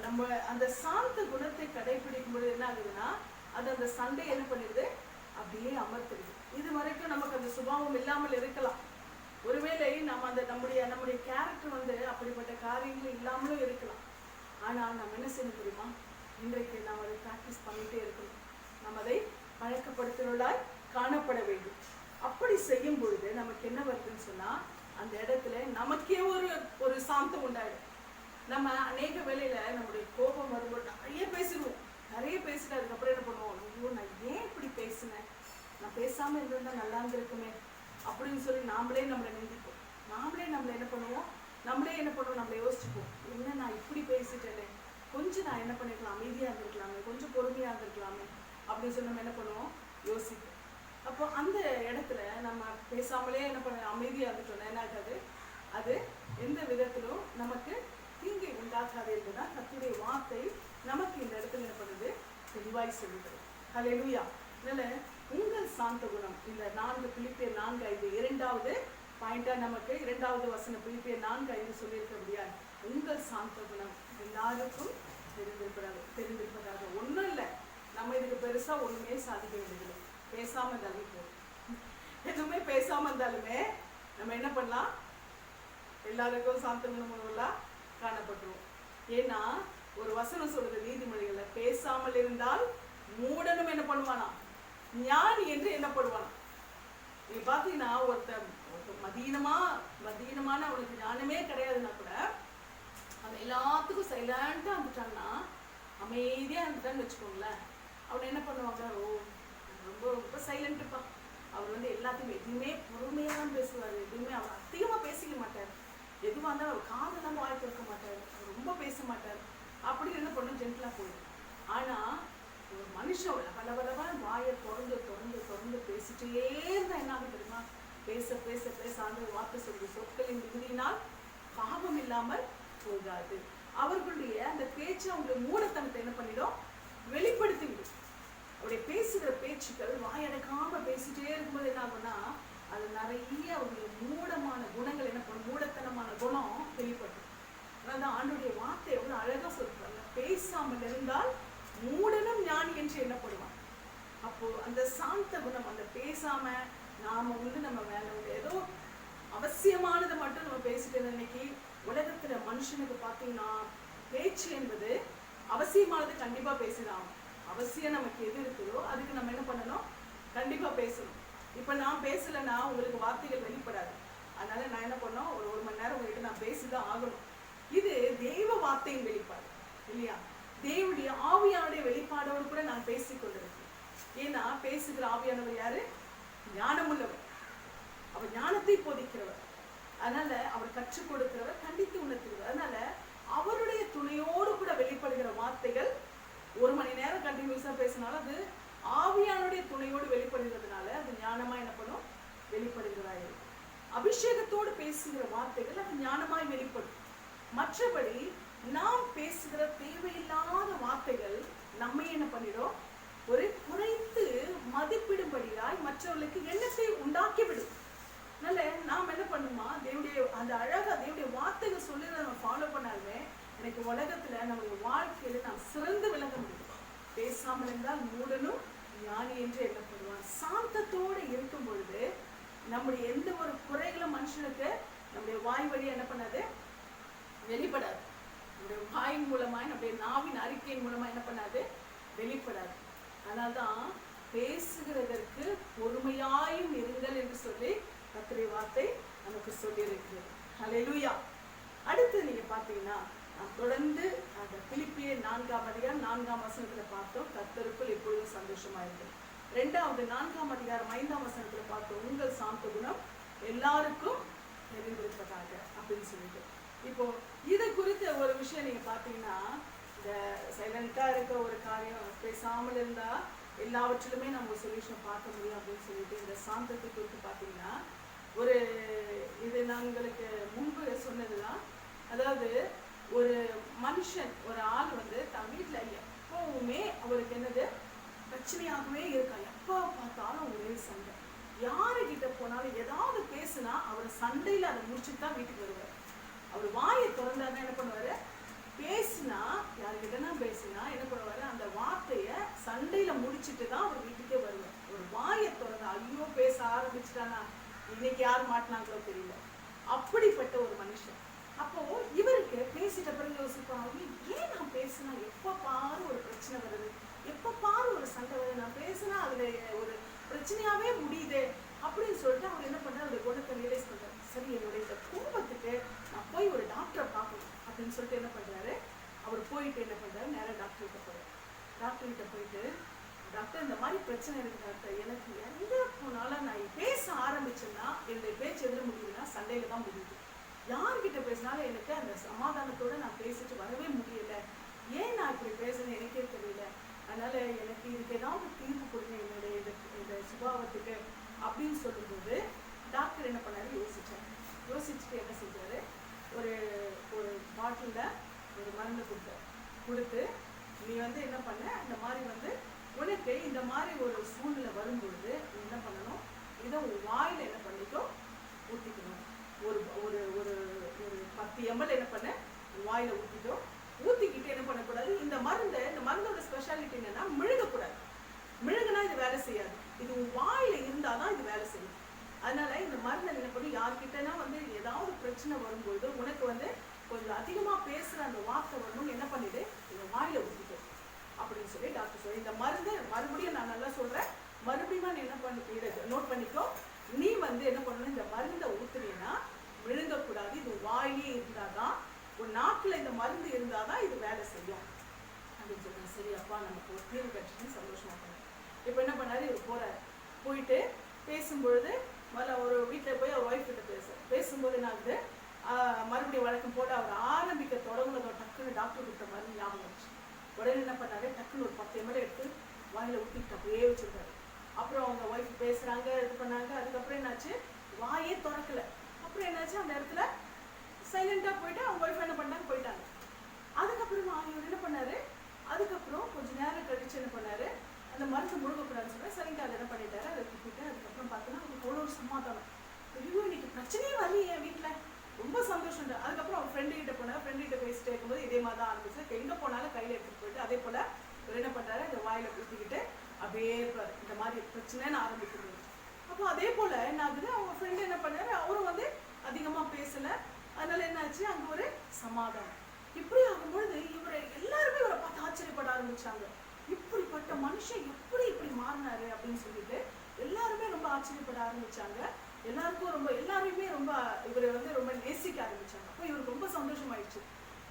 நம்ம அந்த சாந்த குணத்தை கடைபிடிக்கும் போது என்ன ஆகுதுன்னா, அது அந்த சண்டை என்ன பண்ணிடுது? அப்படியே அமர்த்துறது. இது வரைக்கும் நமக்கு அந்த சுபாவம் இல்லாமல் இருக்கலாம். ஒருவேளை நம்ம நம்முடைய கேரக்டர் அப்படிப்பட்ட காரியங்கள் இல்லாமலும் இருக்கலாம். ஆனால் நம்ம என்ன செய்யணும் தெரியுமா? இன்றைக்கு நாம் அதை ப்ராக்டிஸ் பண்ணிட்டே இருக்கணும். நம்ம அதை பழக்கப்படுத்துவதாய் காணப்பட வேண்டும். அப்படி செய்யும் பொழுது நமக்கு என்ன வருதுன்னு சொன்னா, அந்த இடத்துல நமக்கே ஒரு சாந்தம் உண்டாயிடும். நம்ம அநேக வேளையில நம்முடைய கோபம் வரும்போது நிறைய பேசிடுவோம். நிறைய பேசிட்டு அதுக்கப்புறம் என்ன பண்ணுவோம்? ஐயோ, நான் ஏன் இப்படி பேசினேன்? நான் பேசாம இருந்திருந்தா நல்லா இருந்திருக்குமே அப்படின்னு சொல்லி நாமளே நம்மளை நிந்திப்போம். நாமளே நம்மளை என்ன பண்ணுவோம்? நம்மளை யோசிச்சுப்போம். என்ன நான் இப்படி பேசிட்டேனே, கொஞ்சம் நான் என்ன பண்ணிருக்கலாம்? அமைதியா இருந்திருக்கலாமே, கொஞ்சம் பொறுமையா இருந்திருக்கலாமே அப்படின்னு சொல்லி நம்ம என்ன பண்ணுவோம்? யோசிப்போம். அப்போ அந்த இடத்துல நம்ம பேசாமலே என்ன பண்ண அமைதியா இருந்துட்டோம்னா என்ன ஆகாது? அது எந்த விதத்திலும் நமக்கு தீங்கை உண்டாக்காது என்பதுதான் கர்த்தருடைய வார்த்தை நமக்கு இந்த இடத்துல என்ன பண்ணுது? தெளிவாய் சொல்லுகிறது. ஹல்லேலூயா! அதனால உங்கள் சாந்த குணம் இந்த 4 பிலிப்பியர் 4:5 இரண்டாவது பாயிண்டா நமக்கு இரண்டாவது வசனம் பிலிப்பியர் 4:5 சொல்லியிருக்கபடியா, உங்கள் சாந்த குணம் எல்லாருக்கும் தெரிந்திருப்பதாக. ஒன்றும் இல்லை, நம்ம இதுக்கு பெருசா ஒண்ணுமே சாதிக்க வேண்டியதில்லை. பேசாம இருந்தாலும் போதும். எதுவுமே பேசாம இருந்தாலுமே நம்ம என்ன பண்ணலாம்? எல்லாருக்கும் சாந்த குணமுள்ளவர்களா காணப்பட்டுருவோம். ஏன்னா ஒரு வசனம் சொல்றது நீதிமொழிகள்ல, பேசாமல் இருந்தால் மூடனும் என்ன பண்ணுவானா? ஞானி என்று எண்ணப்படுவானா. நீங்க பாத்தீங்கன்னா ஒருத்தர் மதீனமான அவனுக்கு ஞானமே கிடையாதுன்னா கூட அவன் எல்லாத்துக்கும் சைலண்டா இருந்துட்டான்னா, அமைதியா இருந்துட்டான்னு வச்சுக்கோங்களேன், அவனை என்ன பண்ணுவாங்க? ஓ, ரொம்ப ரொம்ப சைலண்ட்டுப்பா, அவர் எல்லாத்தையுமே எதுவுமே பொறுமையாக தான் பேசுவார். எதுவுமே அவர் அதிகமாக பேசிக்க மாட்டார். எதுவாக இருந்தாலும் அவர் காதெல்லாம் வாய் திறக்க மாட்டார். அவர் ரொம்ப பேச மாட்டார். அப்படி என்ன பண்ணும்? ஜென்டலாக போயிடும். ஆனால் ஒரு மனுஷன் பலவளவாக வாயை தொடர்ந்து பேசிட்டே இருந்தால் என்ன ஆகும் தெரியுமா? பேச பேச பேச ஆண்டவர் வார்த்தை சொல்லுது, சொற்களின் மிகுதியினால் பாவம் இல்லாமல் போகாது. அவர்களுடைய அந்த பேச்சு அவங்களுடைய மூடத்தனத்தை என்ன பண்ணிடும்? வெளிப்படுத்தி விடும். அவருடைய பேசுகிற பேச்சுக்கள் வாயடக்காம பேசிட்டே இருக்கும்போது என்ன ஆகும்னா அது நிறைய அவருடைய மூடமான குணங்கள் என்ன பண்ணும், மூடத்தனமான குணம் வெளிப்படும். அதான் ஆண்டுடைய வார்த்தை எவ்வளவு அழகா சொல்றாங்க, பேசாமல் இருந்தால் மூடனும் ஞானி என்று எண்ணப்படுவான். அப்போ அந்த சாந்த குணம், அந்த பேசாம நாம நம்ம வேலை ஏதோ அவசியமானதை மட்டும் நம்ம பேசிட்டு இன்னைக்கு உலகத்துல மனுஷனுக்கு பார்த்தீங்கன்னா பேச்சு என்பது அவசியமானது கண்டிப்பா பேசலாம். அவசியம் நமக்கு எது இருக்குதோ அதுக்கு நம்ம என்ன பண்ணணும், கண்டிப்பா பேசணும். இப்ப நான் பேசலைன்னா உங்களுக்கு வார்த்தைகள் வெளிப்படாது. அதனால நான் என்ன பண்ணோம், ஒரு மணி நேரம் உங்ககிட்ட நான் பேசிதான் ஆகணும். இது தெய்வ வார்த்தையின் வெளிப்பாடு இல்லையா? தேவனுடைய ஆவியானுடைய வெளிப்பாடோடு கூட நான் பேசிக் கொண்டிருக்கேன். ஏன்னா பேசுகிற ஆவியானவர் யாரு? ஞானமுள்ளவர். அவர் ஞானத்தை போதிக்கிறவர். அதனால அவர் கற்றுக் கொடுக்கிறவர், கண்டித்து உணர்த்துகிறவர். அதனால அவருடைய துணையோடு கூட வெளிப்படுகிற வார்த்தைகள் ஒரு மணி நேரம் கண்டினியூஸா பேசினாலும் அது ஆவியானுடைய துணையோடு வெளிப்படுகிறதுனால அது ஞானமா என்ன பண்ணும், வெளிப்படுகிறதாயிரும். அபிஷேகத்தோடு பேசுகிற வார்த்தைகள் அது ஞானமாய் வெளிப்படும். மற்றபடி நாம் பேசுகிற தேவையில்லாத வார்த்தைகள் நம்மை என்ன பண்ணிடும், ஒரு குறைத்து மதிப்பிடும்படியாய் மற்றவர்களுக்கு எண்ணத்தை உண்டாக்கிவிடும். அதனால நாம் என்ன பண்ணுமா, தேவனுடைய அந்த அழகா தேவனுடைய வார்த்தைகள் சொல்லி நம்ம ஃபாலோ பண்ணாலுமே எனக்கு உலகத்துல நம்முடைய வாழ்க்கையில நாம் சிறந்து விளங்க முடியும். பேசாமல் இருந்தால் மூடனும் ஞானி என்று எண்ணப்படுவான். சாந்தத்தோடு இருக்கும் பொழுது நம்முடைய எந்த ஒரு குறைகளும் மனுஷனுக்கு நம்முடைய வாய் வழி என்ன பண்ணாது, வெளிப்படாது. நம்முடைய வாயின் மூலமாய் நம்முடைய நாவின் அறிக்கையின் மூலமா என்ன பண்ணாது, வெளிப்படாது. அதனால்தான் பேசுகிறதற்கு பொறுமையாயும் இருங்கள் என்று சொல்லி கர்த்தருடைய வார்த்தை நமக்கு சொல்லி இருக்கிறது. ஹல்லேலூயா. அடுத்து நீங்க பாத்தீங்கன்னா தொடர்ந்து அந்த பிலிப்பியர் 4ஆம் அதிகாரம் 4ஆம் வசனத்துல பார்த்தோம், கர்த்தருக்குள் எப்பொழுதும் சந்தோஷமா இருக்கு. 2வது 4ஆம் அதிகாரம் 5ஆம் வசனத்துல பார்த்தோம், உங்கள் சாந்த குணம் எல்லாருக்கும் தெரிந்திருப்பதாக அப்படின்னு சொல்லிட்டு. இப்போ இதை குறித்த ஒரு விஷயம் நீங்க பாத்தீங்கன்னா, இந்த சைலண்டா இருக்கிற ஒரு காரியம் பேசாமல் இருந்தா எல்லாவற்றிலுமே நம்ம சொல்யூஷன் பார்க்க முடியும் அப்படின்னு சொல்லிட்டு இந்த சாந்தத்தை குறித்து பாத்தீங்கன்னா, ஒரு இது நான் உங்களுக்கு முன்பு சொன்னதுதான். அதாவது ஒரு மனுஷன், ஒரு ஆள் தன் வீட்டுல எப்பவுமே அவருக்கு என்னது பிரச்சனையாகவே இருக்கா. எப்போ பார்த்தாலும் ஒரே சண்டை. யாருகிட்ட போனாலும் ஏதாவது பேசுனா அவர் சண்டையில அதை முடிச்சுட்டு தான் வீட்டுக்கு வருவார். அவர் வாயை திறந்தாருன்னா என்ன பண்ணுவாரு, பேசுனா யாருக்கிட்டனா பேசுனா என்ன பண்ணுவாரு, அந்த வார்த்தைய சண்டையில முடிச்சுட்டு தான் அவர் வீட்டுக்கே வருவார். ஒரு வாயை திறந்தா ஐயோ பேச ஆரம்பிச்சுட்டானா இன்னைக்கு யார் மாட்டினாங்களோ தெரியல, அப்படிப்பட்ட ஒரு மனுஷன். அப்போ இவருக்கு பேசிட்ட பிறகு யோசிப்பாங்க, ஏன் நான் பேசினா எப்ப பாரு ஒரு பிரச்சனை வருது, எப்ப பாரு ஒரு சண்டை வருது, நான் பேசினா அதுல ஒரு பிரச்சனையாவே முடியுது அப்படின்னு சொல்லிட்டு அவர் என்ன பண்றாரு, அந்த குணத்தை ரியலைஸ் பண்றாரு. சரி, என்னுடைய இந்த கோபத்துக்கு நான் போய் ஒரு டாக்டரை பார்க்கணும் அப்படின்னு சொல்லிட்டு என்ன பண்றாரு, அவர் போயிட்டு என்ன பண்றாரு, நேரம் டாக்டர்கிட்ட போறாரு. டாக்டர்கிட்ட போயிட்டு, டாக்டர் இந்த மாதிரி பிரச்சனை இருக்கு டாக்டர், எனக்கு எங்க போனாலும் நான் பேச ஆரம்பிச்சேன்னா என்னுடைய பேச்சு எதிர முடியுதுன்னா சண்டையில தான் முடியுது. யார்கிட்ட பேசினாலும் எனக்கு அந்த சமாதானத்தோட நான் பேசிட்டு வரவே முடியல, ஏன் நான் இப்படி பேசுறேன்னு எனக்கே தெரியல, அதனால எனக்கு இதுக்கு ஏதாவது தீர்வு கொடுங்க என்னுடைய இந்த சுபாவத்துக்கு அப்படின்னு சொல்லும்போது டாக்டர் என்ன பண்ணாரு, யோசிச்சுட்டு என்ன செஞ்சாரு, ஒரு ஒரு பாட்டில்ல ஒரு மருந்து கொடுத்து நீ என்ன பண்ண, இந்த மாதிரி உனக்கு இந்த மாதிரி ஒரு சூழ்நிலை வரும்பொழுது நீ என்ன பண்ணணும், இதை உன் வாயில என்ன பண்ணிக்கோ ஊற்றிக்கணும். ஒரு ஒரு ஒரு ஒரு 10 ml என்ன பண்ண வாயில ஊற்றிக்கிட்டு என்ன பண்ணக்கூடாது, இந்த மருந்தோட ஸ்பெஷாலிட்டி என்னன்னா மிழுகக்கூடாது. மிழுகுனா இது வேலை செய்யாது, இது உன் வாயில இருந்தாதான் இது வேலை செய்யும். அதனால இந்த மருந்தை என்ன பண்ணி யார்கிட்டனா ஏதாவது பிரச்சனை வரும்போது உனக்கு கொஞ்சம் அதிகமா பேசுற அந்த வார்த்தை வரணும், என்ன பண்ணிடு, இந்த வாயில ஊற்றிக்கோ அப்படின்னு சொல்லி டாக்டர் சொல்லி, இந்த மருந்து மறுபடியும் நான் நல்லா சொல்றேன், மறுபடியும் நீ என்ன பண்ணி நோட் பண்ணிக்கோ, நீ என்ன பண்ணணும், இந்த மருந்தை ஊத்துனீங்கன்னா விழுங்கக்கூடாது, இது வாயிலே இருந்தாதான், உன் நாக்குல இந்த மருந்து இருந்தாதான் இது வேலை செய்யும் அப்படின்னு சொல்றேன். சரி அப்பா, நமக்கு ஒரு தீர்வு கிடைச்சுன்னு சந்தோஷமா பண்ணேன். இப்ப என்ன பண்ணாரு, இவர் போறாரு. போயிட்டு பேசும்பொழுது முதல்ல ஒரு வீட்டுல போய் அவர் ஒய்ஃப் கிட்ட பேசும்போது என்ன ஆகுது, மறுபடியும் வழக்கம் போட்டு அவர் ஆரம்பிக்க தொடங்குனதோ டக்குன்னு டாக்டர் கொடுத்த மருந்து ஞாபகம் வச்சு உடனே என்ன பண்ணாரு, டக்குன்னு ஒரு 10 ml எடுத்து வாயில ஊற்றிட்டு அப்படியே வச்சிருக்காரு. அப்புறம் அவங்க ஒய்ஃப் பேசுறாங்க, இது பண்ணாங்க. அதுக்கப்புறம் என்னாச்சு, வாயே திறக்கல. அப்புறம் என்னாச்சு, அந்த இடத்துல சைலண்டா போயிட்டு அவங்க ஒய்ஃப் என்ன பண்ணாங்க, போயிட்டாங்க. அதுக்கப்புறம் இவர் என்ன பண்ணாரு, அதுக்கப்புறம் கொஞ்ச நேரம் கழிச்சு என்ன பண்ணாரு, அந்த மருந்து முழுகக்கூடாதுன்னு சொல்ல சரிங்க அதை என்ன பண்ணிட்டாரு, அதை துப்பிட்டு அதுக்கப்புறம் பார்த்தோன்னா அவருக்கு அவ்வளோ ஒரு சமாதானம். ஐயோ இன்னைக்கு பிரச்சனையே வரலையே என் வீட்டில், ரொம்ப சந்தோஷம். அதுக்கப்புறம் அவர் ஃப்ரெண்டு கிட்ட போனார், ஃப்ரெண்டு கிட்ட பேசிட்டே இருக்கும்போது இதே மாதிரி தான் ஆரம்பிச்சு. எங்கே போனாலும் கையில் எடுத்துகிட்டு போயிட்டு அதே போல் என்ன பண்ணுறாரு, இந்த வாயில் ஊற்றிக்கிட்டு அப்படியே இருப்பார். இந்த மாதிரி பிரச்சனைன்னு ஆரம்பிக்கிறது. அப்போ அதே போல் என்ன ஆகுது, அவங்க ஃப்ரெண்டு என்ன பண்ணாரு, அவரும் வந்து அதிகமாக பேசலை. அதனால என்ன ஆச்சு, அங்கே ஒரு சமாதானம். இப்படி ஆகும்பொழுது இவரை எல்லாருமே இவரை பார்த்து ஆச்சரியப்பட ஆரம்பிச்சாங்க. இப்படிப்பட்ட மனுஷன் எப்படி இப்படி மாறினாரு அப்படின்னு சொல்லிட்டு எல்லாருமே ரொம்ப ஆச்சரியப்பட ஆரம்பிச்சாங்க. எல்லாருமே ரொம்ப இவரை வந்து ரொம்ப நேசிக்க ஆரம்பிச்சாங்க. அப்போ இவருக்கு ரொம்ப சந்தோஷமாயிடுச்சு.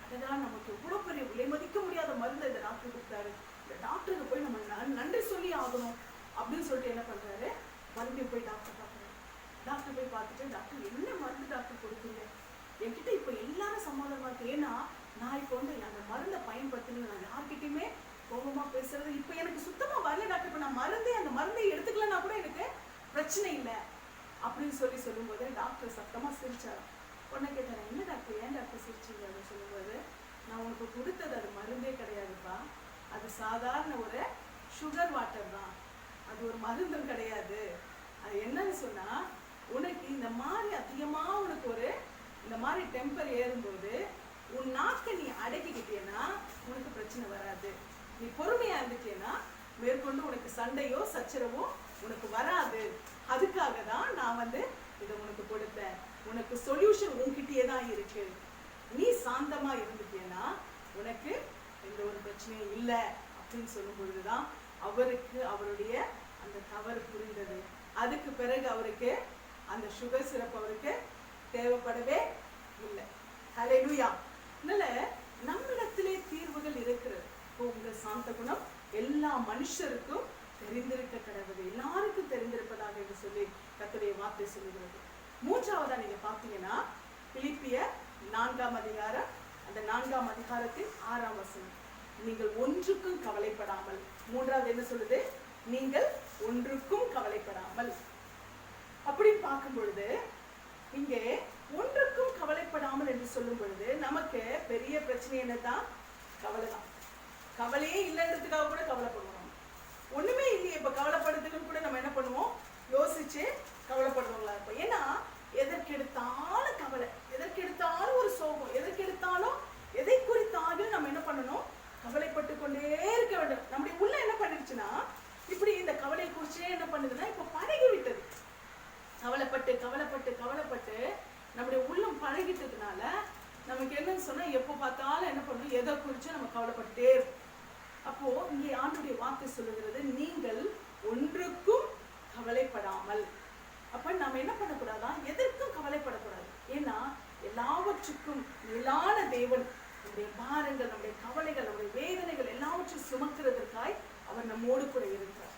அதுதான் நமக்கு எவ்வளவு பெரிய விலை மதிக்க முடியாத மருந்து இந்த டாக்டர் கொடுத்தாரு, இந்த டாக்டருக்கு போய் நம்ம நன்றி சொல்லி ஆகணும் அப்படின்னு சொல்லிட்டு என்ன பண்றாரு, மறுபடியும் போய் டாக்டர் பார்க்குறாரு. டாக்டர் போய் பார்த்துட்டு, டாக்டர் என்ன மருந்து டாக்டர் கொடுத்தீங்க, என்கிட்ட இப்போ எல்லாரும் சமாதானமா இருக்கு. ஏன்னா நான் இப்போ வந்து அந்த மருந்தை பயன்படுத்தினு நான் யார்கிட்டயுமே கோபமா பேசுறது இப்போ எனக்கு சுத்தமா வரல டாக்டர். இப்போ நான் அந்த மருந்தை எடுத்துக்கலன்னா கூட எனக்கு பிரச்சனை இல்லை அப்படின்னு சொல்லும்போது டாக்டர் சத்தமா சிரிச்சாராம். உடனே கேட்டாரு, என்ன டாக்டர் ஏன் டாக்டர் சிரிச்சிங்க அப்படின்னு சொல்லும்போது, நான் உனக்கு கொடுத்தது அது மருந்தே கிடையாதுப்பா, அது சாதாரண ஒரு சுகர் வாட்டர் தான், அது ஒரு மருந்தும் கிடையாது. அது என்னன்னு சொன்னா, உனக்கு இந்த மாதிரி அதிகமா உனக்கு ஒரு இந்த மாதிரி டெம்பர் ஏறும்போது உன் நாக்கை நீ அடக்கிக்கிட்டேன்னா உனக்கு பிரச்சனை வராது. நீ பொறுமையா இருந்துட்டேன்னா மேற்கொண்டு உனக்கு சண்டையோ சச்சரவோ உனக்கு வராது. அதுக்காக தான் நான் வந்து இதை உனக்கு கொடுத்தேன். உனக்கு சொல்யூஷன் உன்கிட்டயே தான் இருக்கு. நீ சாந்தமா இருந்துட்டேன்னா உனக்கு எந்த ஒரு பிரச்சனையும் இல்லை அப்படின்னு சொல்லும் பொழுதுதான் அவருக்கு அவருடைய அந்த தவறு புரிந்தது. அதுக்கு பிறகு அவருக்கு அந்த சுகர் சிரப் அவருக்கு தேவைப்படவே இல்லை. ஹல்லேலூயா. அதனால நம்மிடத்திலே தீர்வுகள் இருக்கிறது. உங்கள் சாந்த குணம் எல்லா மனுஷருக்கும் தெரிந்திருக்க கடவுது, எல்லாருக்கும் தெரிந்திருப்பதாக என்று சொல்லி கர்த்தருடைய வார்த்தை சொல்லுகிறது. மூன்றாவதா நீங்க பார்த்தீங்கன்னா பிலிப்பியர் 4ஆம் அதிகாரம், அந்த 4ஆம் அதிகாரத்தின் 6ஆம் வசனம், நீங்கள் ஒன்றுக்கும் கவலைப்படாமல். மூன்றாவது என்ன சொல்லுது, நீங்கள் ஒன்றுக்கும் கவலைப்படாமல். அப்படின்னு பார்க்கும் பொழுது இங்கே ஒன்றுக்கும் கவலைப்படாமல் என்று சொல்லும் பொழுது நமக்கு பெரிய பிரச்சனை என்னதான், கவலை தான். கவலையே இல்லைன்றதுக்காக கூட கவலைப்படுவோம். ஒண்ணுமே இல்லையே இப்ப கவலைப்படுறதுக்கு கூட நம்ம என்ன பண்ணுவோம், யோசிச்சு கவலைப்படுறவங்களா இருப்போம். ஏன்னா எதற்கெடுத்தாலும் கவலை, எதற்கெடுத்தாலும் ஒரு சோகம், எதற்கெடுத்தாலும் எதை குறித்தாலும் நம்ம என்ன பண்ணணும், கவலைப்பட்டு கொண்டே இருக்க வேண்டும். நம்முடைய உள்ள என்ன பண்ணிருச்சுன்னா, இப்படி இந்த கவலை குறிச்சே என்ன பண்ணுதுன்னா இப்ப பழகி விட்டது. கவலைப்பட்டு கவலைப்பட்டு கவலைப்பட்டு நம்முடைய உள்ளம் பழகிட்டதுனால நமக்கு என்னன்னு சொன்னா எப்போ பார்த்தாலும் என்ன பண்ணணும், எதை குறிச்சு நம்ம கவலைப்பட்டே இருக்கும். அப்போ இங்கே ஆண்டுடைய வார்த்தை சொல்லுகிறது, நீங்கள் ஒன்றுக்கும் கவலைப்படாமல். அப்ப நம்ம என்ன பண்ணக்கூடாதான், எதற்கும் கவலைப்படக்கூடாது. ஏன்னா எல்லாவற்றுக்கும் மேலான தேவன் நம்முடைய பாரங்கள், நம்முடைய கவலைகள், நம்முடைய வேதனைகள் எல்லாவற்றையும் சுமக்கிறதற்காய் அவர் நம்மோடு கூட இருக்கிறார்.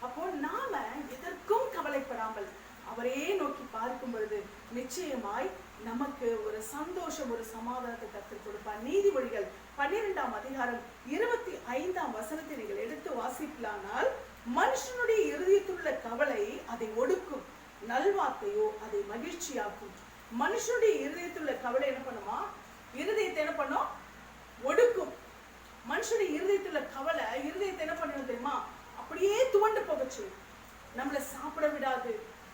அப்போ நாம எதற்கும் கவலைப்படாமல் அவரே நோக்கி பார்க்கும் பொழுது நிச்சயமாய் நமக்கு ஒரு சந்தோஷம், ஒரு சமாதானத்தை கற்றுக் கொடுப்பார். நீதிமொழிகள் 12ஆம் அதிகாரம் 25ஆம் வசனத்தை நீங்கள் எடுத்து வாசிக்கலானால், மனுஷனுடைய இருதயத்திலுள்ள கவலை அதை ஒடுக்கும், நல்வார்த்தையோ அதை மகிழ்ச்சியாக்கும். மனுஷனுடைய இருதயத்திலுள்ள கவலை என்ன பண்ணுமா, இருதயத்தை என்ன பண்ணும், ஒடுக்கும். மனுஷனுடைய இருதயத்திலுள்ள கவலை இருதயத்தை என்ன பண்ணணும் தெரியுமா, அப்படியே துவண்டு போகச்சு, நம்மளை சாப்பிட விடாது,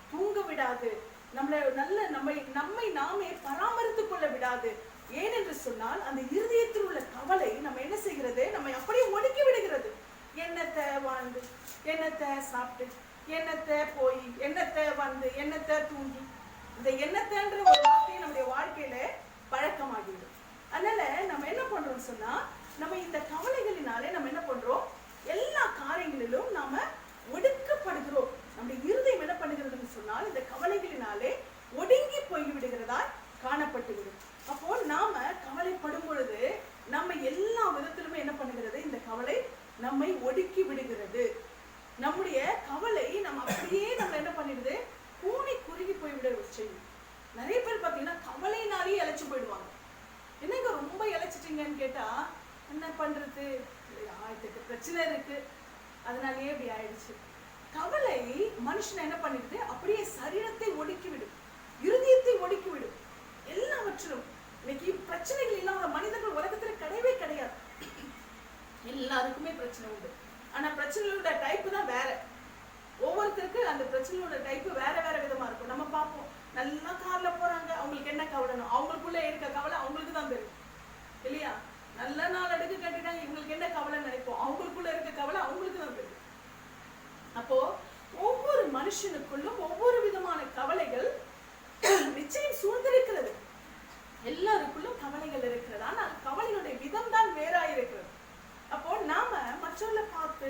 தூங்க விடாது, நம்மை நாமே பராமரித்துக் கொள்ள விடாது. ஏனென்று சொன்னால் அந்த இருதயத்தில் உள்ள கவலை நம்ம என்ன செய்கிறது, நம்ம அப்படியே ஒடுக்கி விடுகிறது. என்னத்தை வாழ்ந்து, என்னத்தை சாப்பிட்டு, என்னத்தை போய், என்னத்தை வந்து, என்னத்தை தூங்கி, இந்த எண்ணத்தைன்ற ஒரு வார்த்தையை நம்முடைய வாழ்க்கையில பழக்கமாகிடும். அதனால நம்ம என்ன பண்றோம்னு சொன்னா, நம்ம இந்த கவலைகளினாலே நம்ம என்ன பண்றோம், எல்லா காரியங்களிலும் நாம ஒடுக்கப்படுகிறோம். நம்முடைய இருதயம் என்ன பண்ணுகிறதுன்னு சொன்னால் இந்த கவலைகளினாலே ஒடுங்கி போய் விடுகிறதா காணப்பட்டுவிடும். அப்போ நாம கவலைப்படும் பொழுது நம்ம எல்லா விதத்திலுமே என்ன பண்ணுகிறது, இந்த கவலை நம்மை ஒடுக்கி விடுகிறது. நம்முடைய கவலை நம்ம அப்படியே நம்ம என்ன பண்ணிடுது, கூனி குறுகி போய்விட செய்யும். நிறைய பேர் பார்த்தீங்கன்னா கவலையினாலேயே இழைச்சு போயிடுவாங்க. என்னங்க ரொம்ப இழைச்சிட்டீங்கன்னு கேட்டா, என்ன பண்றது, 1008 பிரச்சனை இருக்கு, அதனாலேயே இப்படி ஆயிடுச்சு. கவலை மனுஷனை என்ன பண்ணிடுது, அப்படியே சரீரத்தை ஒடுக்கிவிடும், இருதயத்தை ஒடுக்கிவிடும். எல்லாவற்றிலும் இன்னைக்கு பிரச்சனைகள் இல்லாத மனிதர்கள் உலகத்துல கிடையவே கிடையாது. எல்லாருக்குமே பிரச்சனை உண்டு. ஆனா பிரச்சனையோட டைப் தான் வேற. ஒவ்வொருத்தருக்கு அந்த பிரச்சனையோட டைப் வேற வேற விதமா இருக்கும். நம்ம பார்ப்போம், நல்லா கார்ல போறாங்க, அவங்களுக்கு என்ன கவலைனோ அவங்களுக்குள்ள இருக்க கவலை அவங்களுக்கு தான் தெரியும் இல்லையா? நல்ல நாள் அடுக்கு கட்டிட்டாங்க, இவங்களுக்கு என்ன கவலைன்னு நினைப்போம், அவங்களுக்குள்ள இருக்க கவலை அவங்களுக்கு தான் தெரியும். அப்போ ஒவ்வொரு மனுஷனுக்குள்ளும் ஒவ்வொரு விதமான கவலைகள் நிச்சயம் சூழ்ந்திருக்கிறது. எல்லாருக்குள்ளும் கவலைகள் இருக்கிறது. ஆனால் கவலையுடைய விதம் தான் வேறா இருக்கிறது. அப்போ நாம மற்றவர்களை பார்த்து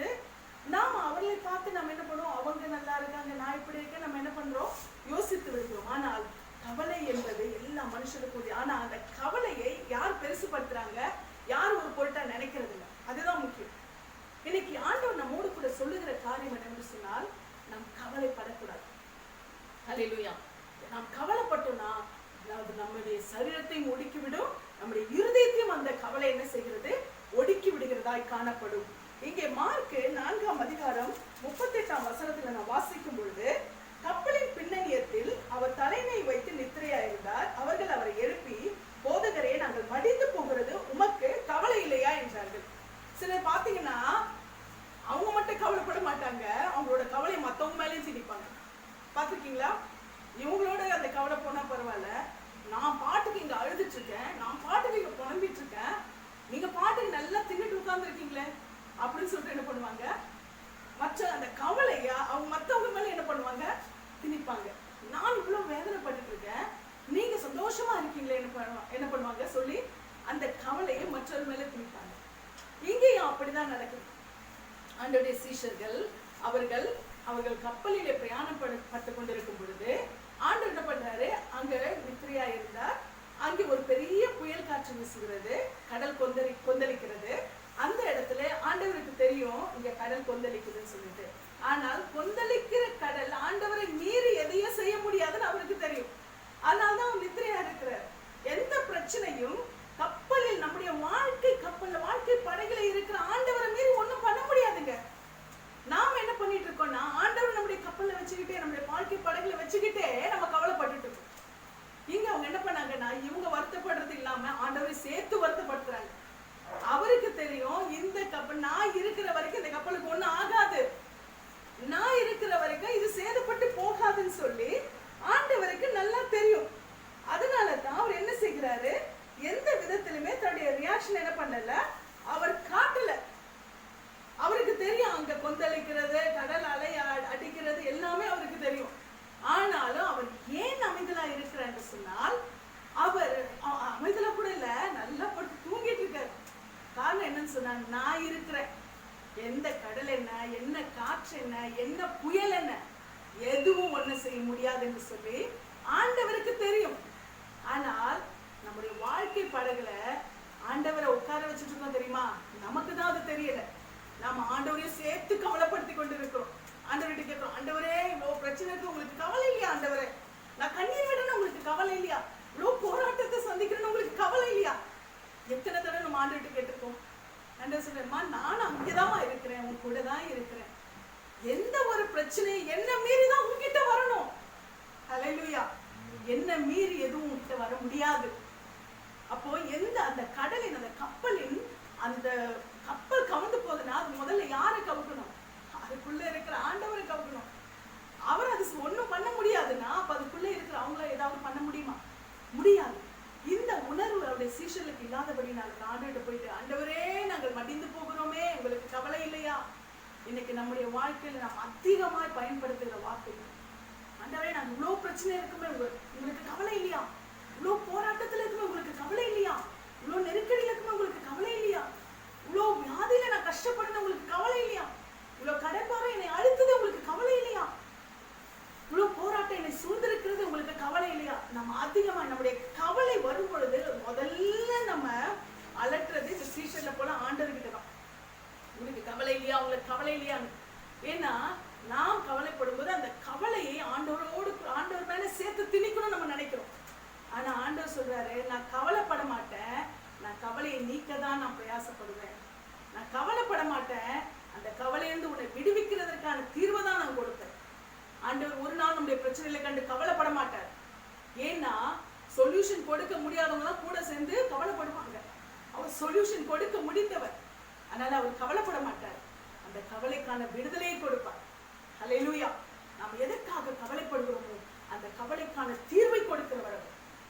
அவர்களை பார்த்து நம்ம என்ன பண்ணுவோம், அவங்க நல்லா இருக்காங்க, நான் இப்படி இருக்கேன், நம்ம என்ன பண்றோம், யோசித்து விடுகிறோம். ஆனால் கவலை என்பது எல்லா மனுஷனுக்கும். ஆனா அந்த கவலையை யார் பெருசுபடுத்துறாங்க, யார் ஒரு பொருட்டா நினைக்கிறது இல்லை. அதுதான் முக்கியம். இன்னைக்கு ஆண்டவர் நம்மோடு கூட சொல்லுகிற காரியம் என்னன்னு சொன்னால், நாம் கவலைப்படக்கூடாது. அல்லேலூயா. நாம் கவலைப்பட்டோம்னா அதாவது நம்முடைய சரீரத்தையும் ஒடுக்கிவிடும், நம்முடைய இருதயத்தையும் அந்த கவலை என்ன செய்கிறது, ஒடுக்கி விடுகிறதாய் காணப்படும். இங்கே மார்க் 4ஆம் அதிகாரம் 38ஆம் வசனத்துல நான் வாசிக்கும் பொழுது, கப்பலின் பின்னணியத்தில் அவர் தலைமை வைத்து நித்திரையாயிருந்தார். அவர்கள் அவரை எழுப்பி, போதகரே, நாங்கள் மடிந்து போகிறது உமக்கு கவலை இல்லையா என்றார்கள். சிலர் பாத்தீங்கன்னா அவங்க மட்டும் கவலைப்பட மாட்டாங்க, அவங்களோட கவலை மத்தவங்க மேலேயும் திணிப்பாங்க. பாத்துருக்கீங்களா? இவங்களோட அந்த கவலை போனா பரவாயில்ல, நான் பாட்டுக்கு இங்க அழுதுட்டு இருக்கேன், நான் பாட்டுக்கு இங்க புலம்பிட்டு இருக்கேன், நீங்க பாட்டுக்கு நல்லா தின்னுட்டு உட்கார்ந்து இருக்கீங்களே அப்படின்னு சொல்லிட்டு என்ன பண்ணுவாங்க, மற்ற அந்த கவலையா அவங்க மத்தவங்க மேல என்ன பண்ணுவாங்க, திணிப்பாங்க. நான் இவ்வளவு வேதனைப்பட்டு இருக்கேன், நீங்க சந்தோஷமா இருக்கீங்களே என்ன பண்ணுவாங்க சொல்லி அந்த கவலையை மற்றவர் மேல திணிப்பாங்க. இங்கேயும் அப்படிதான் நடக்குது. ஆண்டவருடைய சீஷர்கள் அவர்கள் கப்பலிலே பிரயாணம் பட்டு கொண்டிருக்கும் பொழுது ஆண்டவர் என்ன பண்றாரு, அங்க நித்திரையா இருந்தார். அங்கே ஒரு பெரிய புயல் காற்று வீசுகிறது, கடல் கொந்தளிக்கிறது. அந்த இடத்துல ஆண்டவருக்கு தெரியும் இங்க கடல் கொந்தளிக்குதுன்னு சொல்லிட்டு. ஆனால் கொந்தளிக்கிற கடல் ஆண்டவரை மீறி எதையும் செய்ய முடியாதுன்னு அவருக்கு தெரியும். அதனால்தான் அவர் நித்திரையா இருக்கிறார். எந்த பிரச்சனையும் கப்பலில், நம்முடைய வாழ்க்கை படகுல இருக்கிற ஆண்டவரை மீறி ஒண்ணும் பண்ண முடியாதுங்க. நாம என்ன பண்ணிட்டு இருக்கோம்னா, ஆண்டவர் நம்முடைய கப்பல்ல வச்சுக்கிட்டே, நம்முடைய வாழ்க்கை படகுல வச்சுக்கிட்டே நம்ம கவலைப்பட்டுட்டு இருக்கோம். இங்க அவங்க என்ன பண்ணாங்கன்னா, இவங்க வருத்தப்படுறது இல்லாம ஆண்டவரை சேர்த்து வருத்தப்படுத்துறாங்க. அவருக்கு தெரியும் இந்த கப்பல், நான் இருக்கிற வரைக்கும் இந்த கப்பலுக்கு ஒண்ணும் ஆகாது, நான் இருக்கிற வரைக்கும் இது சேதப்பட்டு போகாதுன்னு சொல்லி ஆண்டவருக்கு நல்லா தெரியும். அதனாலதான் அவர் என்ன செய்கிறாரு, எந்த விதத்திலுமே தன்னுடைய ரியாக்ஷன் என்ன பண்ணல, அவர் காட்டல. அவருக்கு தெரியும் அங்க கொந்தளிக்கிறது, கடல் அலை அடிக்கிறது எல்லாமே அவருக்கு தெரியும். ஆனாலும் அவர் ஏன் அமைதலா இருக்கிறான்னு சொன்னால், அவர் அமைதலா கூட இல்ல, நல்லா படுத்து தூங்கிட்டு இருக்காரு. காரணம் என்னன்னு சொன்னா, நான் இருக்கிறேன், எந்த கடல் என்ன காற்று என்ன புயல் எதுவும் ஒண்ணு செய்ய முடியாதுன்னு சொல்லி ஆண்டவருக்கு தெரியும். ஆனால் நம்முடைய வாழ்க்கை படகுல ஆண்டவரை உட்கார வச்சுட்டு இருக்கோம் தெரியுமா, நமக்கு தான் அது தெரியல. நாம ஆண்டவரையும் சேர்த்து கவலைப்படுத்தி கொண்டு இருக்கிறோம். ஆண்டவர்கிட்ட கேட்கிறோம், ஆண்டவரே இவ்வளவு பிரச்சனை இருக்கு, உங்களுக்கு கவலை இல்லையா? ஆண்டவரே, நான் கண்ணீர் விடணும், உங்களுக்கு கவலை இல்லையா? இவ்வளவு போராட்டத்தை சந்திக்கணும்னு உங்களுக்கு கவலை இல்லையா? எத்தனை தடவை நம்ம ஆண்டவர்கிட்ட கேட்டிருக்கோம். ஆண்டவர் சொல்றேம்மா, நானும் அங்கேதான் இருக்கிறேன், உன் கூட தான் இருக்கிறேன். எந்த ஒரு பிரச்சனையும் என்ன மீறி தான் உன்கிட்ட வரணும். ஹல்லேலூயா. என்ன மீறி எதுவும் உன்கிட்ட வர முடியாது. அப்போ எந்த அந்த கடலின், அந்த கப்பலின், அந்த கப்பல் கவுந்து போகுதுன்னா அது முதல்ல யாரை கவுக்கணும்? அதுக்குள்ள இருக்கிற ஆண்டவரை கவுக்கணும். அவர் அது ஒண்ணும் பண்ண முடியாதுன்னா அப்ப அதுக்குள்ள இருக்கிற அவங்கள ஏதாவது பண்ண முடியுமா? முடியாது. இந்த உணர்வு அவருடைய சீஷர்களுக்கு இல்லாதபடி நாங்கள் ஆண்டவர்கிட்ட போயிட்டு, ஆண்டவரே நாங்கள் மடிந்து போகிறோமே, உங்களுக்கு கவலை இல்லையா? இன்னைக்கு நம்முடைய வாழ்க்கையில நாம் அதிகமாய் பயன்படுத்துகிற வார்த்தைகள், ஆண்டவரே நாங்க இவ்வளவு பிரச்சனை இருக்குமே, உங்களுக்கு கவலை இல்லையா? இவ்வளவு போராட்டத்துல இருக்குமே, உங்களுக்கு கவலை இல்லையா? இவ்வளவு நெருக்கடியில இருக்குமே, உங்களுக்கு கவலை இல்லையா? இவ்வளவு வியாதியில நான் கஷ்டப்படுறது உங்களுக்கு கவலை இல்லையா? இவ்வளவு கடன்பாரம் என்னை அழுத்தது உங்களுக்கு கவலை இல்லையா? இவ்வளவு போராட்டம் என்னை சூழ்ந்திருக்கிறது உங்களுக்கு கவலை இல்லையா? நம்ம அதிகமா நம்முடைய கவலை வரும் பொழுது முதல்ல நம்ம அலட்டுறது இந்த சீசன்ல போல ஆண்டவர்கிட்ட தான். உங்களுக்கு கவலை இல்லையா? உங்களுக்கு கவலை இல்லையா? ஏன்னா நாம் கவலைப்படும் போது அந்த கவலையை ஆண்டவர் மேல சேர்த்து திணிக்கணும் நம்ம நினைக்கிறோம். ஆனா ஆண்டவர் சொல்றாரு, நான் கவலைப்பட மாட்டேன், நான் கவலையை நீக்க தான் நான் பிரயாசப்படுவேன். நான் கவலைப்பட மாட்டேன், அந்த கவலையிலிருந்து உன்னை விடுவிக்கிறதற்கான தீர்வை தான் நான் கொடுப்பேன். ஆண்டவர் ஒரு நாள் நம்முடைய பிரச்சனைகளை கண்டு கவலைப்பட மாட்டார். ஏன்னா சொல்யூஷன் கொடுக்க முடியாதவங்க தான் கூட சேர்ந்து கவலைப்படுவாங்க. அவர் சொல்யூஷன் கொடுக்க முடிந்தவர், அதனால அவர் கவலைப்பட மாட்டார். அந்த அந்த கவலைக்கான விடுதலையை கொடுப்பார். ஹல்லேலூயா. நாம் எதற்காக கவலைப்படுகிறோமோ அந்த கவலைக்கான தீர்வை கொடுக்கிறவர்.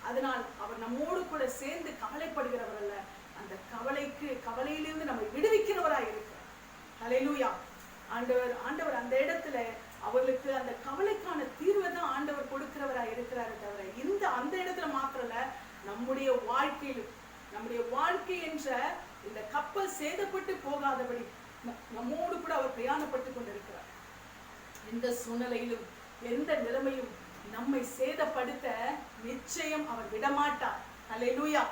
அதனால் அவர் நம்மோடு கூட சேர்ந்து கவலைப்படுகிறவர் அல்ல, அந்த கவலையிலிருந்து நம்மை விடுவிக்கிறவராய் இருக்கிறார். ஹல்லேலூயா. ஆண்டவர் அந்த இடத்துல அவர்களுக்கு அந்த கவலைக்கான தீர்வை தான் ஆண்டவர் கொடுக்கிறவராய் இருக்கிறாரு தவிர அந்த இடத்துல மாத்திரல, நம்முடைய வாழ்க்கையிலும் நம்முடைய வாழ்க்கை என்ற இந்த கப்பல் சேதப்பட்டு போகாதபடி நம்மோடு கூட அவர் பிரயாணப்பட்டு கொண்டிருக்கிறார். எந்த சூழ்நிலையிலும் எந்த நிலைமையும் நம்மை சேதப்படுத்த நிச்சயம் அவர் விடமாட்டார். ஹல்லேலூயா.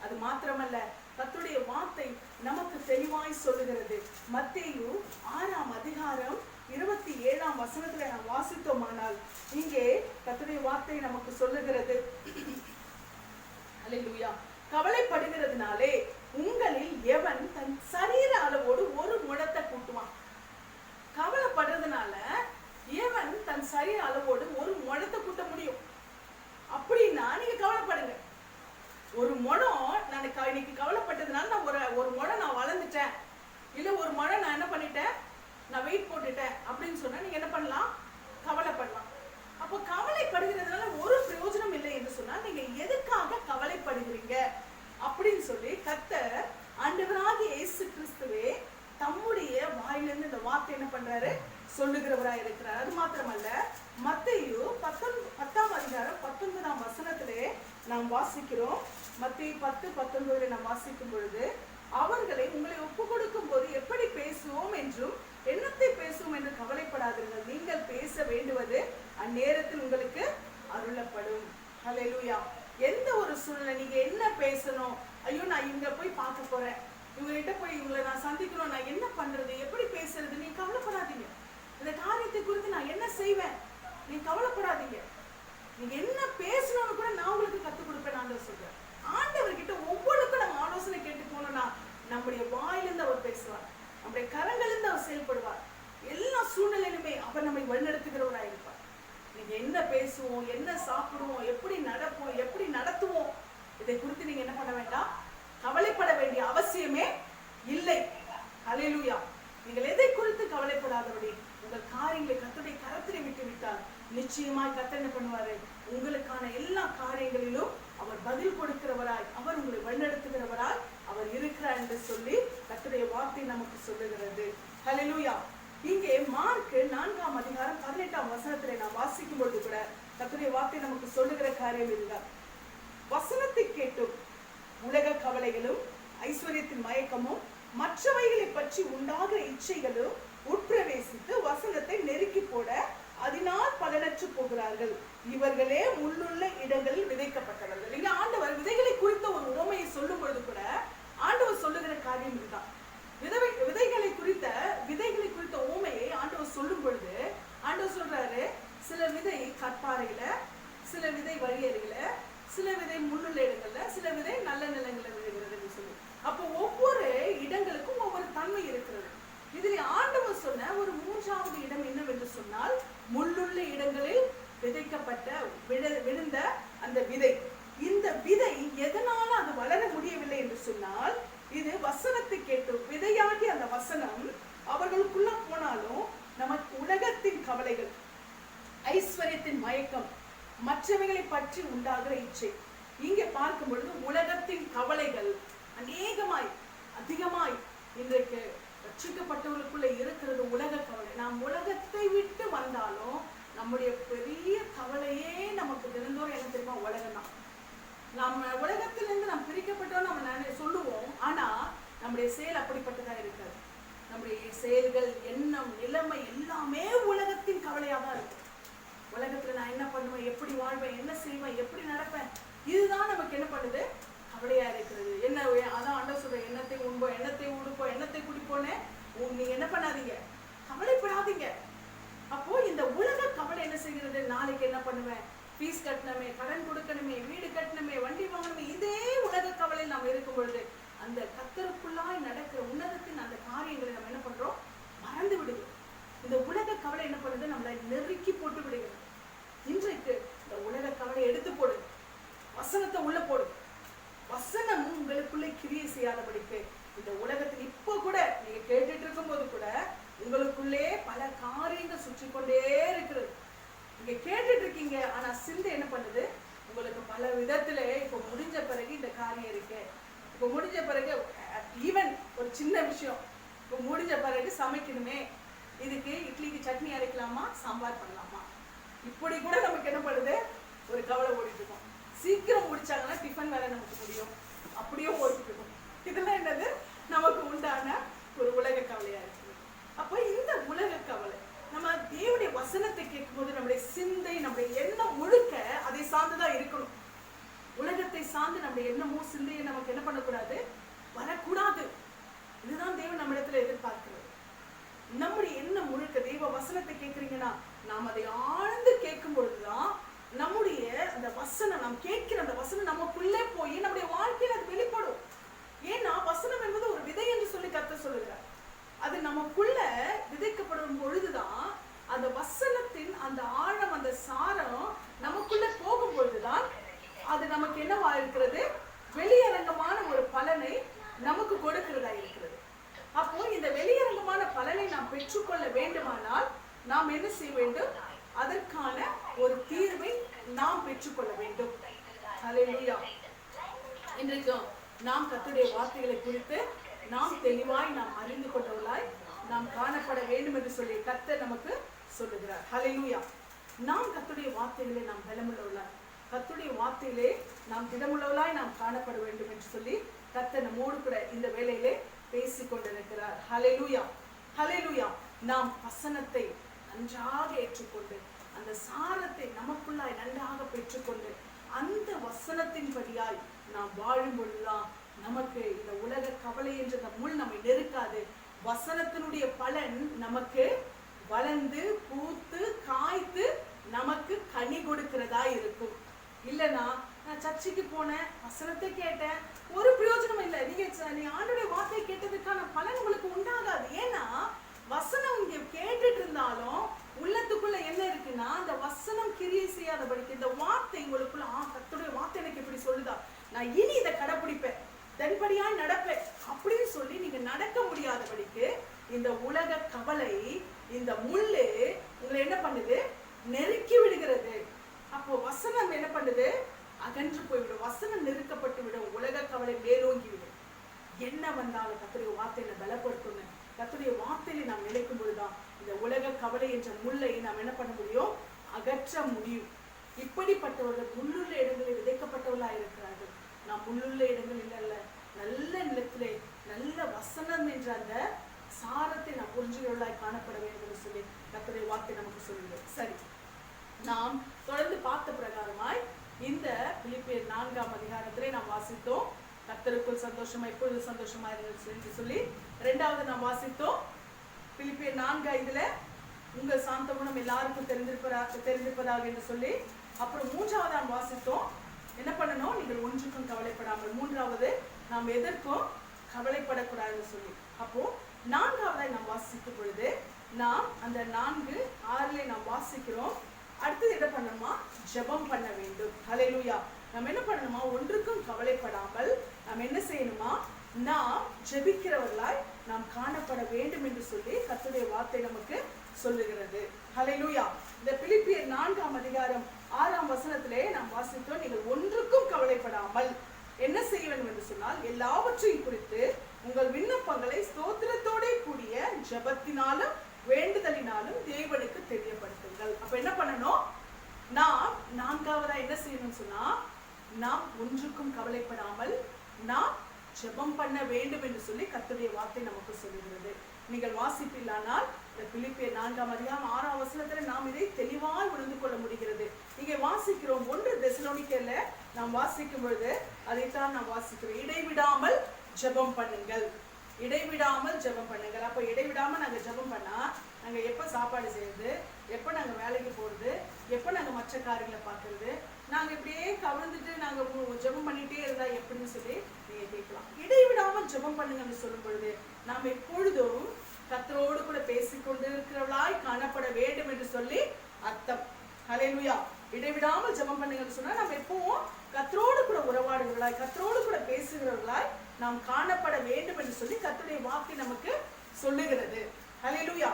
அது மாத்திரமல்ல, கர்த்தருடைய வார்த்தை நமக்கு தெளிவாய் சொல்லுகிறது. மத்தேயு 6ஆம் அதிகாரம் 27ஆம் வசனத்துல நாம் வாசித்தோமானால் இங்கே கர்த்தருடைய வார்த்தை நமக்கு சொல்லுகிறது. ஹல்லேலூயா. கவலைப்படுகிறதுனாலே உங்களில் எவன் தன் சரீர அளவோடு ஒரு முழத்தை கூட்டுவான். கவலைப்படுறதுனால எவன் தன் சரீர அளவோடு ஒரு முழத்தை கூட்ட முடியும்? அப்படின்னா நீங்க கவலைப்படுங்க. ஒரு முழம் நான் இன்னைக்கு கவலைப்பட்டதுனால நான் ஒரு முழம் நான் வளர்ந்துட்டேன், இல்ல ஒரு முழம் நான் என்ன பண்ணிட்டேன், நான் வெயிட் போட்டுட்டேன் அப்படின்னு சொன்னா நீங்க என்ன பண்ணலாம்? கவலைப்படலாம். அப்போ கவலைப்படுகிறதுனால ஒரு பிரயோஜனம் இல்லை என்று சொன்னா நீங்க எதுக்காக கவலைப்படுகிறீங்க அப்படின்னு சொல்லி கர்த்தர் ஆண்டவராகிய இயேசு கிறிஸ்துவே தம்முடைய வாயிலிருந்து இந்த வார்த்தை என்ன பண்றாரு? சொல்லுகிறவராய் இருக்கிறார். அது மாத்திரமல்ல, மத்தேயு 10ஆம் அதிகாரம் 19ஆம் வசனத்திலே நாம் வாசிக்கிறோம். மத்தேயு 10:19 நாம் வாசிக்கும் பொழுது, அவர்களை உங்களை ஒப்பு கொடுக்கும் போது எப்படி பேசுவோம் என்றும் என்னத்தை பேசுவோம் என்று கவலைப்படாதீர்கள், நீங்கள் பேச வேண்டுவது அந்நேரத்தில் உங்களுக்கு அருளப்படும். ஹல்லேலூயா. எந்த ஒரு சூழ்நிலை நீங்க என்ன பேசணும், ஐயோ நான் இவங்க போய் பார்க்க போறேன், இவங்ககிட்ட போய் இவங்களை நான் சந்திக்கணும், நான் என்ன பண்றது, எப்படி பேசுறது, நீங்க கவலைப்படாதீங்க. இந்த காரியத்தை குறித்து நான் என்ன செய்வேன், நீங்க கவலைப்படாதீங்க. நீங்க என்ன பேசணும்னு கூட நான் உங்களுக்கு கத்துக் கொடுப்பேன். ஆண்டவர் சொல்றேன். ஆண்டவர்கிட்ட ஒவ்வொருக்கும் நம்ம ஆலோசனை கேட்டு போனோம்னா நம்முடைய வாயிலிருந்து அவர் பேசுவார், நம்முடைய கரங்களிலிருந்து அவர் செயல்படுவார். எல்லா சூழ்நிலையிலுமே அவர் நம்மை வழிநடத்துகிறவராக இருப்பார். நீங்க என்ன பேசுவோம், என்ன சாப்பிடுவோம், எப்படி நடப்போம், எப்படி நடத்துவோம், இதை குறித்து நீங்க என்ன பண்ண வேண்டாம், கவலைப்பட வேண்டிய அவசியமே இல்லை. ஹல்லேலூயா. நீங்கள் எதை குறித்து கவலைப்படாதபடி உங்கள் காரியங்களை கர்த்தருடைய கரத்திலே விட்டு விட்டால் நிச்சயமாய் கர்த்தர் என்ன பண்ணுவாரு? உங்களுக்கான எல்லா காரியங்களிலும் அவர் பதில் கொடுக்கிறவராய், அவர் உங்களை வழிநடத்துகிறவராய் அவர் இருக்கிறார் என்று சொல்லி கர்த்தருடைய வார்த்தை நமக்கு சொல்லுகிறது. ஹல்லேலூயா. இங்கே மார்க் 4ஆம் அதிகாரம் 18ஆம் வசனத்திலே நாம் வாசிக்கும் பொழுது கூட கர்த்தருடைய வார்த்தை நமக்கு சொல்லுகிற காரியம் இதுதான். வசனத்தை கேட்டும் உலக கவலைகளும் ஐஸ்வர்யத்தின் மயக்கமும் மற்றவைகளை பற்றி உண்டாகிற இச்சைகளும் உட்பிரவேசித்து வசனத்தை நெருக்கி போட அதனால் பலனற்று போகிறார்கள். இவர்களே முள்ளுள்ள இடங்களில் விதைக்கப்பட்டவர்கள். இங்க ஆண்டவர் விதைகளை குறித்த ஒரு உவமையை சொல்லும் பொழுது கூட ஆண்டவர் சொல்லுகிற காரியம் இதுதான். விதைகளை குறித்த உவமையை ஆண்டவர் சொல்லும் பொழுது ஆண்டவர் சொல்றாரு, சில விதை கற்பாறையில, சில விதை வழியறையில, சில விதை முள்ளுள்ள இடங்கள்ல, சில விதை நல்ல நிலங்கள்ல விழுகிறது சொல்லி. அப்போ ஒவ்வொரு இடங்களுக்கும் ஒவ்வொரு தன்மை இருக்கிறது. இதில் ஆண்டவர் சொன்ன ஒரு 3வது இடம் என்னவென்று சொன்னால், முள்ளுள்ள இடங்களில் விதைக்கப்பட்ட விழுந்த அந்த விதை. இந்த விதை எதனால அது வளர முடியவில்லை என்று சொன்னால், இது வசனத்தை கேட்டு விதையாகி அந்த வசனம் அவர்களுக்குள்ள போனாலும் நமக்கு உலகத்தின் கவலைகள், ஐஸ்வர்யத்தின் மயக்கம், மற்றவைகளை பற்றி உண்டாகிற இச்சை. இங்கே பார்க்கும் பொழுது உலகத்தின் கவலைகள் அதிகமாய் இன்றைக்கு ரட்சிக்கப்பட்டவர்களுக்குள்ள இருக்கிறது உலக கவலை. நாம் உலகத்தை விட்டு வந்தாலும் நம்முடைய பெரிய கவலையே நமக்கு தினந்தோறும் என்ன தெரியுமா? உலகம் தான். நம்ம உலகத்திலிருந்து நாம் பிரிக்கப்பட்டோம் நம்ம சொல்லுவோம், ஆனா நம்முடைய செயல் அப்படிப்பட்டதா இருக்காது. நம்முடைய செயல்கள், எண்ணம், நிலைமை எல்லாமே உலகத்தின் கவலையாக தான் இருக்கும். உலகத்துல நான் என்ன பண்ணுவேன், எப்படி வாழ்வேன், என்ன செய்வேன், எப்படி நடப்பேன், இதுதான் நமக்கு என்ன பண்ணுது? கவலையா இருக்கிறது. என்ன அதான் ஆண்டவர் சொல்ற, எண்ணத்தை உண்போம், எண்ணத்தை உடுப்போம், எண்ணத்தை குடிப்போன்னு நீங்க என்ன பண்ணாதீங்க, கவலைப்படாதீங்க. அப்போ இந்த உலக கவலை என்ன செய்கிறது? நாளைக்கு என்ன பண்ணுவேன், ஃபீஸ் கட்டணுமே, கடன் கொடுக்கணுமே, வீடு கட்டணுமே, வண்டி வாங்கணுமே, இதே உலக கவலை நாம் இருக்கும் பொழுது அந்த கர்த்தருக்குள்ளாய் நடக்கிற உன்னதத்தின் அந்த காரியங்களை நம்ம என்ன பண்றோம்? மறந்து விடுவோம். இந்த உலக கவலை என்ன பண்ணுது? நம்மளை நெருக்கி போட்டு விடுகிறது. இன்றைக்கு இந்த உலக கவலை எடுத்து போடு, வசனத்தை உள்ள போடு. வசனம் உங்களுக்குள்ளே கிரியை செய்யாதபடிக்கு இந்த உலகத்தில் இப்போ கூட நீங்க கேட்டுட்டு இருக்கும் போது கூட உங்களுக்குள்ளே பல காரியங்கள் சுற்றி கொண்டே இருக்கிறது. நீங்க கேட்டுட்டு இருக்கீங்க, ஆனா சிந்தை என்ன பண்ணுது? உங்களுக்கு பல விதத்துல இப்ப முடிஞ்ச பிறகு இந்த காரியம் இருக்கு, இப்ப முடிஞ்ச பிறகு ஈவன் ஒரு சின்ன விஷயம், இப்ப முடிஞ்ச பிறகு சமைக்கணுமே, இதுக்கு இட்லிக்கு சட்னி அரைக்கலாமா, சாம்பார் பண்ணலாமா, இப்படி கூட நமக்கு என்ன பண்ணுது? ஒரு கவலை ஓடிட்டு இருக்கோம். சீக்கிரம் முடிச்சாங்கன்னா டிஃபன் வேலை நமக்கு முடியும், அப்படியே ஓடிட்டு இருக்கும். இதெல்லாம் என்னது? நமக்கு உண்டான ஒரு உலக கவலையா இருக்கு. அப்ப இந்த உலக கவலை, நம்ம தேவனுடைய வசனத்தை கேட்கும்போது நம்முடைய சிந்தை, நம்முடைய எண்ணம் முழுக்க அதை சார்ந்துதான் இருக்கணும். உலகத்தை சார்ந்து நம்முடைய எண்ணமோ சிந்தையை நமக்கு என்ன பண்ணக்கூடாது? வரக்கூடாது. இதுதான் தேவன் நம்ம இடத்துல எதிர்பார்க்கிறது. நம்முடைய எண்ணம் முழுக்க தெய்வ வசனத்தை கேட்கிறீங்கன்னா, நாம் அதை ஆழ்ந்து கேட்கும் பொழுதுதான் நம்முடைய அந்த வசனம், நாம் கேட்கிற அந்த வசனம் நமக்குள்ளே போய் நம்முடைய வாழ்க்கையில் அது வெளிப்படும். ஏன்னா வசனம் என்பது ஒரு விதை என்று சொல்லி கர்த்தர் சொல்லுகிறார். அது நமக்குள்ள விதைக்கப்படும் பொழுதுதான் அந்த வசனத்தின் அந்த ஆழம், அந்த சாரம் நமக்குள்ள போகும் பொழுதுதான் அது நமக்கு என்னவா இருக்கிறது? வெளியரங்கமான ஒரு பலனை நமக்கு கொடுக்கிறதா இருக்கிறது. அப்போ இந்த வெளியரங்கமான பலனை நாம் பெற்றுக்கொள்ள வேண்டுமானால் நாம் என்ன செய்ய வேண்டும்? அதற்கான ஒரு தீர்வை நாம் பெற்றுக்கொள்ள வேண்டும். ஹல்லேலூயா. இன்றைக்கு நாம் கர்த்தருடைய வார்த்தைகளை குறித்து நாம் தெளிவாய் நாம் அறிந்து கொண்டவர்களாய் நாம் காணப்பட வேண்டும் என்று சொல்லி கர்த்தர் நமக்கு சொல்லுகிறார். ஹல்லேலூயா. நாம் கர்த்தருடைய வார்த்தைகளை நாம் பலமுள்ளவர்களாய், கர்த்தருடைய வார்த்தையிலே நாம் திடமுள்ளவர்களாய் நாம் காணப்பட வேண்டும் என்று சொல்லி கர்த்தர் நம்மோடு கூட இந்த வேளையிலே பேசிக் கொண்டிருக்கிறார். ஹல்லேலூயா, ஹல்லேலூயா. நாம் வசனத்தை நன்றாக ஏற்றுக்கொண்டு அந்த சாரத்தை நமக்குள்ளாய் நன்றாக பெற்றுக்கொண்டு அந்த வசனத்தின்படியாய் நாம் வாழும் பொழுதுதான் நமக்கு இந்த உலக கவலை என்ற முள் நம்மை நெருக்காது. வசனத்தினுடைய பலன் நமக்கு வளர்ந்து பூத்து காய்த்து நமக்கு கனி கொடுக்கிறதா இருக்கும். இல்லைன்னா நான் சர்ச்சைக்கு போனேன், வசனத்தை கேட்டேன், ஒரு பிரயோஜனம் இல்லை. நீ ஆண்டவருடைய வார்த்தையை கேட்டதுக்கான பலன் உங்களுக்கு உண்டாகாது. ஏன்னா வசனம் இங்க கேட்டுட்டு இருந்தாலும் உள்ளத்துக்குள்ள என்ன இருக்குன்னா, அந்த வசனம் கிரியை செய்யாதபடிக்கு இந்த வார்த்தை உங்களுக்குள்ள கர்த்தருடைய வார்த்தை எனக்கு இப்படி சொல்லுதா, நான் இனி இதை கடைப்பிடிப்பேன், தென்படியா நடப்பேன் அப்படின்னு சொல்லி நீங்க நடக்க முடியாதபடிக்கு இந்த உலக கவலை, இந்த முள்ளு உங்களை என்ன பண்ணுது? நெருக்கி விடுகிறது. அப்போ வசனம் என்ன பண்ணுது? அகன்று போய்விடும். வசனம் நெருக்கப்பட்டு விடும். உலக கவலை மேலோங்கி விடும். என்ன வந்தாலும் கர்த்தருடைய வார்த்தையை பலப்படுத்தணும். கர்த்தருடைய வார்த்தையில நாம் நிலைக்கும் பொழுதுதான் இந்த உலக கவலை என்ற முல்லை நாம் என்ன பண்ண முடியும்? அகற்ற முடியும். இப்படிப்பட்டவர்கள் முள்ளுள்ள இடங்களில் விதைக்கப்பட்டவர்களா இருக்கிறார்கள். நாம் முள்ளுள்ள இடங்கள் இல்ல, நல்ல நிலத்திலே நல்ல வசனம் என்ற அந்த சாரத்தை நாம் புரிஞ்சுகளாய் காணப்பட வேண்டும் என்று சொல்லி கர்த்தருடைய வார்த்தை நமக்கு சொல்லுது. சரி, நாம் தொடர்ந்து பார்த்த பிரகாரமாய் இந்த பிலிப்பியர் 4ஆம் அதிகாரத்திலே நாம் வாசித்தோம். கர்த்தருக்குள் சந்தோஷமா இப்பொழுது சந்தோஷமா என்று சொல்லி. 2வது நாம் வாசித்தோம் பிலிப்பியர் 4:5 உங்கள் சாந்த குணம் எல்லாருக்கும் தெரிந்திருப்பதாக என்று சொல்லி. அப்புறம் 3வது நாம் வாசித்தோம், என்ன பண்ணணும்? நீங்கள் ஒன்றுக்கும் கவலைப்படாமல். 3வது நாம் எதற்கும் கவலைப்படக்கூடாதுன்னு சொல்லி. அப்போ 4வது நாம் வாசிக்கும் பொழுது நாம் அந்த 4:6 நாம் வாசிக்கிறோம். அடுத்தது என்ன பண்ணணுமா? ஜெபம் பண்ண வேண்டும். ஹல்லேலூயா. நம்ம என்ன பண்ணணுமா? ஒன்றுக்கும் கவலைப்படாமல் நாம் என்ன செய்யணுமா? நாம் ஜெபிக்கிறவர்களாய் நாம் காணப்பட வேண்டும் என்று சொல்லி கர்த்தருடைய வார்த்தை நமக்கு சொல்லுகிறது. ஹல்லேலூயா. இந்த பிலிப்பியர் 4ஆம் அதிகாரம் 6ஆம் வசனத்திலே நாம் வாசித்தோம், நீங்கள் ஒன்றுக்கும் கவலைப்படாமல் என்ன செய்ய வேண்டும் என்று சொன்னால், எல்லாவற்றையும் குறித்து உங்கள் விண்ணப்பங்களை ஸ்தோத்திரத்தோட கூடிய ஜெபத்தினாலும் வேண்டுதலினாலும் தேவனுக்கு தெரியப்படுத்துங்கள். அப்ப என்ன பண்ணணும்? நாம் 4வதா என்ன செய்யணும்னு சொன்னா, நாம் ஒன்றுக்கும் கவலைப்படாமல் நாம் ஜெபம் பண்ண வேண்டும் என்று சொல்லி கர்த்தருடைய வார்த்தை நமக்கு சொல்லுகிறது. நீங்கள் வாசிப்பில்லானால் இந்த பிலிப்பியர் 4ஆம் அதிகாரம் 6ஆம் வசனத்துல நாம் இதை தெளிவாய் உணர்ந்து கொள்ள முடிகிறது. இங்கே வாசிக்கிறோம் 1 தெசலோனிக்கேல நாம் வாசிக்கும் பொழுது அதைத்தான் நாம் வாசிக்கிறோம். இடைவிடாமல் ஜெபம் பண்ணுங்கள், இடைவிடாமல் ஜெபம் பண்ணுங்கள். அப்போ இடைவிடாமல் நாங்கள் ஜெபம் பண்ணா நாங்கள் எப்போ சாப்பாடு செய்யறது, எப்போ நாங்கள் வேலைக்கு போகிறது, எப்போ நாங்கள் மற்ற காரியங்களை பார்க்கறது, நாங்கள் இப்படியே கவிழ்ந்துட்டு நாங்கள் ஜெபம் பண்ணிகிட்டே இருந்தால் எப்படின்னு சொல்லி நீங்கள் கேட்கலாம். இடைவிடாமல் ஜெபம் பண்ணுங்கன்னு சொல்லும் பொழுது நாம் எப்பொழுதும் கர்த்தரோடு கூட பேசிக்கொண்டு இருக்கிறவளாய் காணப்பட வேண்டும் என்று சொல்லி அர்த்தம். ஹல்லேலூயா. இடைவிடாமல் ஜெபம் பண்ணுங்கன்னு சொன்னால் நம்ம எப்பவும் கர்த்தரோடு கூட உறவாடுகிறவர்களாய், கர்த்தரோடு கூட பேசுகிறவர்களாய் நாம் காணப்பட வேண்டும் என்று சொல்லி கர்த்தருடைய வார்த்தை நமக்கு சொல்லுகிறது. ஹல்லேலூயா.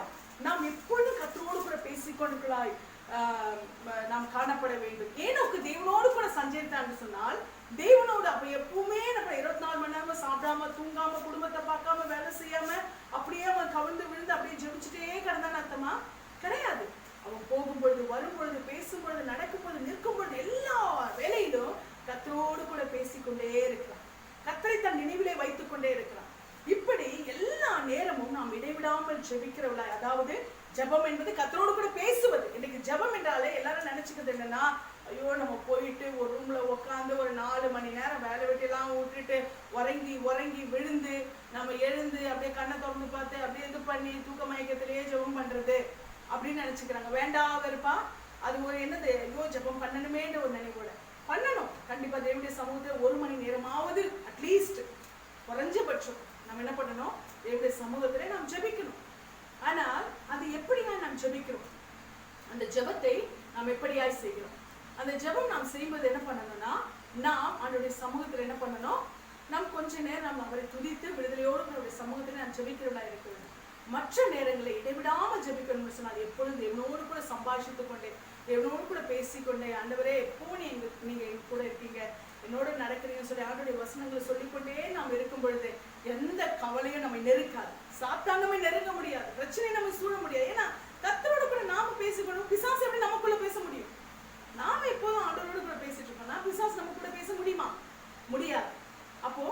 நாம் எப்பொழுதும் கர்த்தரோடு கூட பேசிக்கொண்டிருக்கிறாய் நாம் காணப்பட வேண்டும். ஏனோக்கு தேவனோடு கூட சஞ்சரித்தான்னு சொன்னால் தேவனோடு அப்ப எப்பவுமே நம்ம 24 மணி நேரம் சாப்பிடாம தூங்காம குடும்பத்தை பார்க்காம வேலை செய்யாம அப்படியே அவன் கவிழ்ந்து விழுந்து அப்படியே ஜெபிச்சுட்டே கிடந்தான்னு அர்த்தமா? கிடையாது. அவன் போகும்பொழுது, வரும்பொழுது, பேசும்பொழுது, நடக்கும்பொழுது, நிற்கும் பொழுது, எல்லா வேலையிலும் கர்த்தரோடு கூட பேசிக்கொண்டே இருக்கிறான். கர்த்தரை தன் நினைவிலே வைத்துக் கொண்டே இருக்கிறான். இப்படி எல்லா நேரமும் நாம் இடைவிடாமல் ஜெபிக்கிறவளாய், அதாவது ஜெபம் என்பது கர்த்தரோடு கூட பேசுவது. இன்னைக்கு ஜெபம் என்றாலே எல்லாரும் நினைச்சுக்கிறது என்னன்னா, ஐயோ நம்ம போயிட்டு ஒரு ரூம்ல உட்காந்து ஒரு 4 மணி நேரம் வேலை வெட்டிலாம் விட்டுட்டு உறங்கி உறங்கி விழுந்து நம்ம எழுந்து அப்படியே கண்ணை திறந்து பார்த்து அப்படியே இது பண்ணி தூக்க மயக்கத்திலேயே ஜெபம் பண்றது அப்படின்னு நினைச்சுக்கிறாங்க. வேண்டாம் இருப்பா, அது ஒரு என்னது, ஐயோ ஜெபம் பண்ணணுமேன்ற ஒரு நினைவோட பண்ணணும். கண்டிப்பா தேவனுடைய சமூகத்துல 1 மணி நேரமாவது அட்லீஸ்ட் குறைஞ்சபட்சம் நம்ம என்ன பண்ணணும், தேவனுடைய சமூகத்திலே நாம் ஜெபிக்கணும். ஆனால் அது எப்படியா நாம் ஜெபிக்கிறோம், அந்த ஜெபத்தை நாம் எப்படியாய் செய்கிறோம்? அந்த ஜெபம் நாம் செய்வது என்ன பண்ணணும்னா, நாம் அவருடைய சமூகத்தில் என்ன பண்ணணும், நாம் கொஞ்ச நேரம் நாம் அவரை துதித்து விடுதலையோடு அவருடைய சமூகத்தில் நாம் ஜெபிக்கிறவர்களா இருக்க வேண்டும். மற்ற நேரங்களை இடைவிடாமல் ஜெபிக்கணும்னு சொன்னால் எப்பொழுதும் தேவனோடு கூட சம்பாஷித்து கொண்டே, தேவனோடு கூட பேசிக்கொண்டே, ஆண்டவரே எப்போ நீங்க எங்க கூட இருக்கீங்க, என்னோட நடக்கிறீங்கன்னு சொல்லி அவருடைய வசனங்களை சொல்லிக்கொண்டே நாம் இருக்கும் பொழுது எந்த கவலையும் நம்ம நெருக்காது. சாத்தான் நம்ம நெருங்க முடியாது, பிரச்சனை நம்ம சூழ முடியாது. ஏன்னா கர்த்தரோடு கூட நாம பேசிக்கணும். பிசாசு எப்படி நமக்குள்ள பேச முடியும்? நாம எப்போதும் ஆண்டவரோடு கூட பேசிட்டு இருக்கோம்னா பிசாசு நம்ம கூட பேச முடியுமா? முடியாது. அப்போ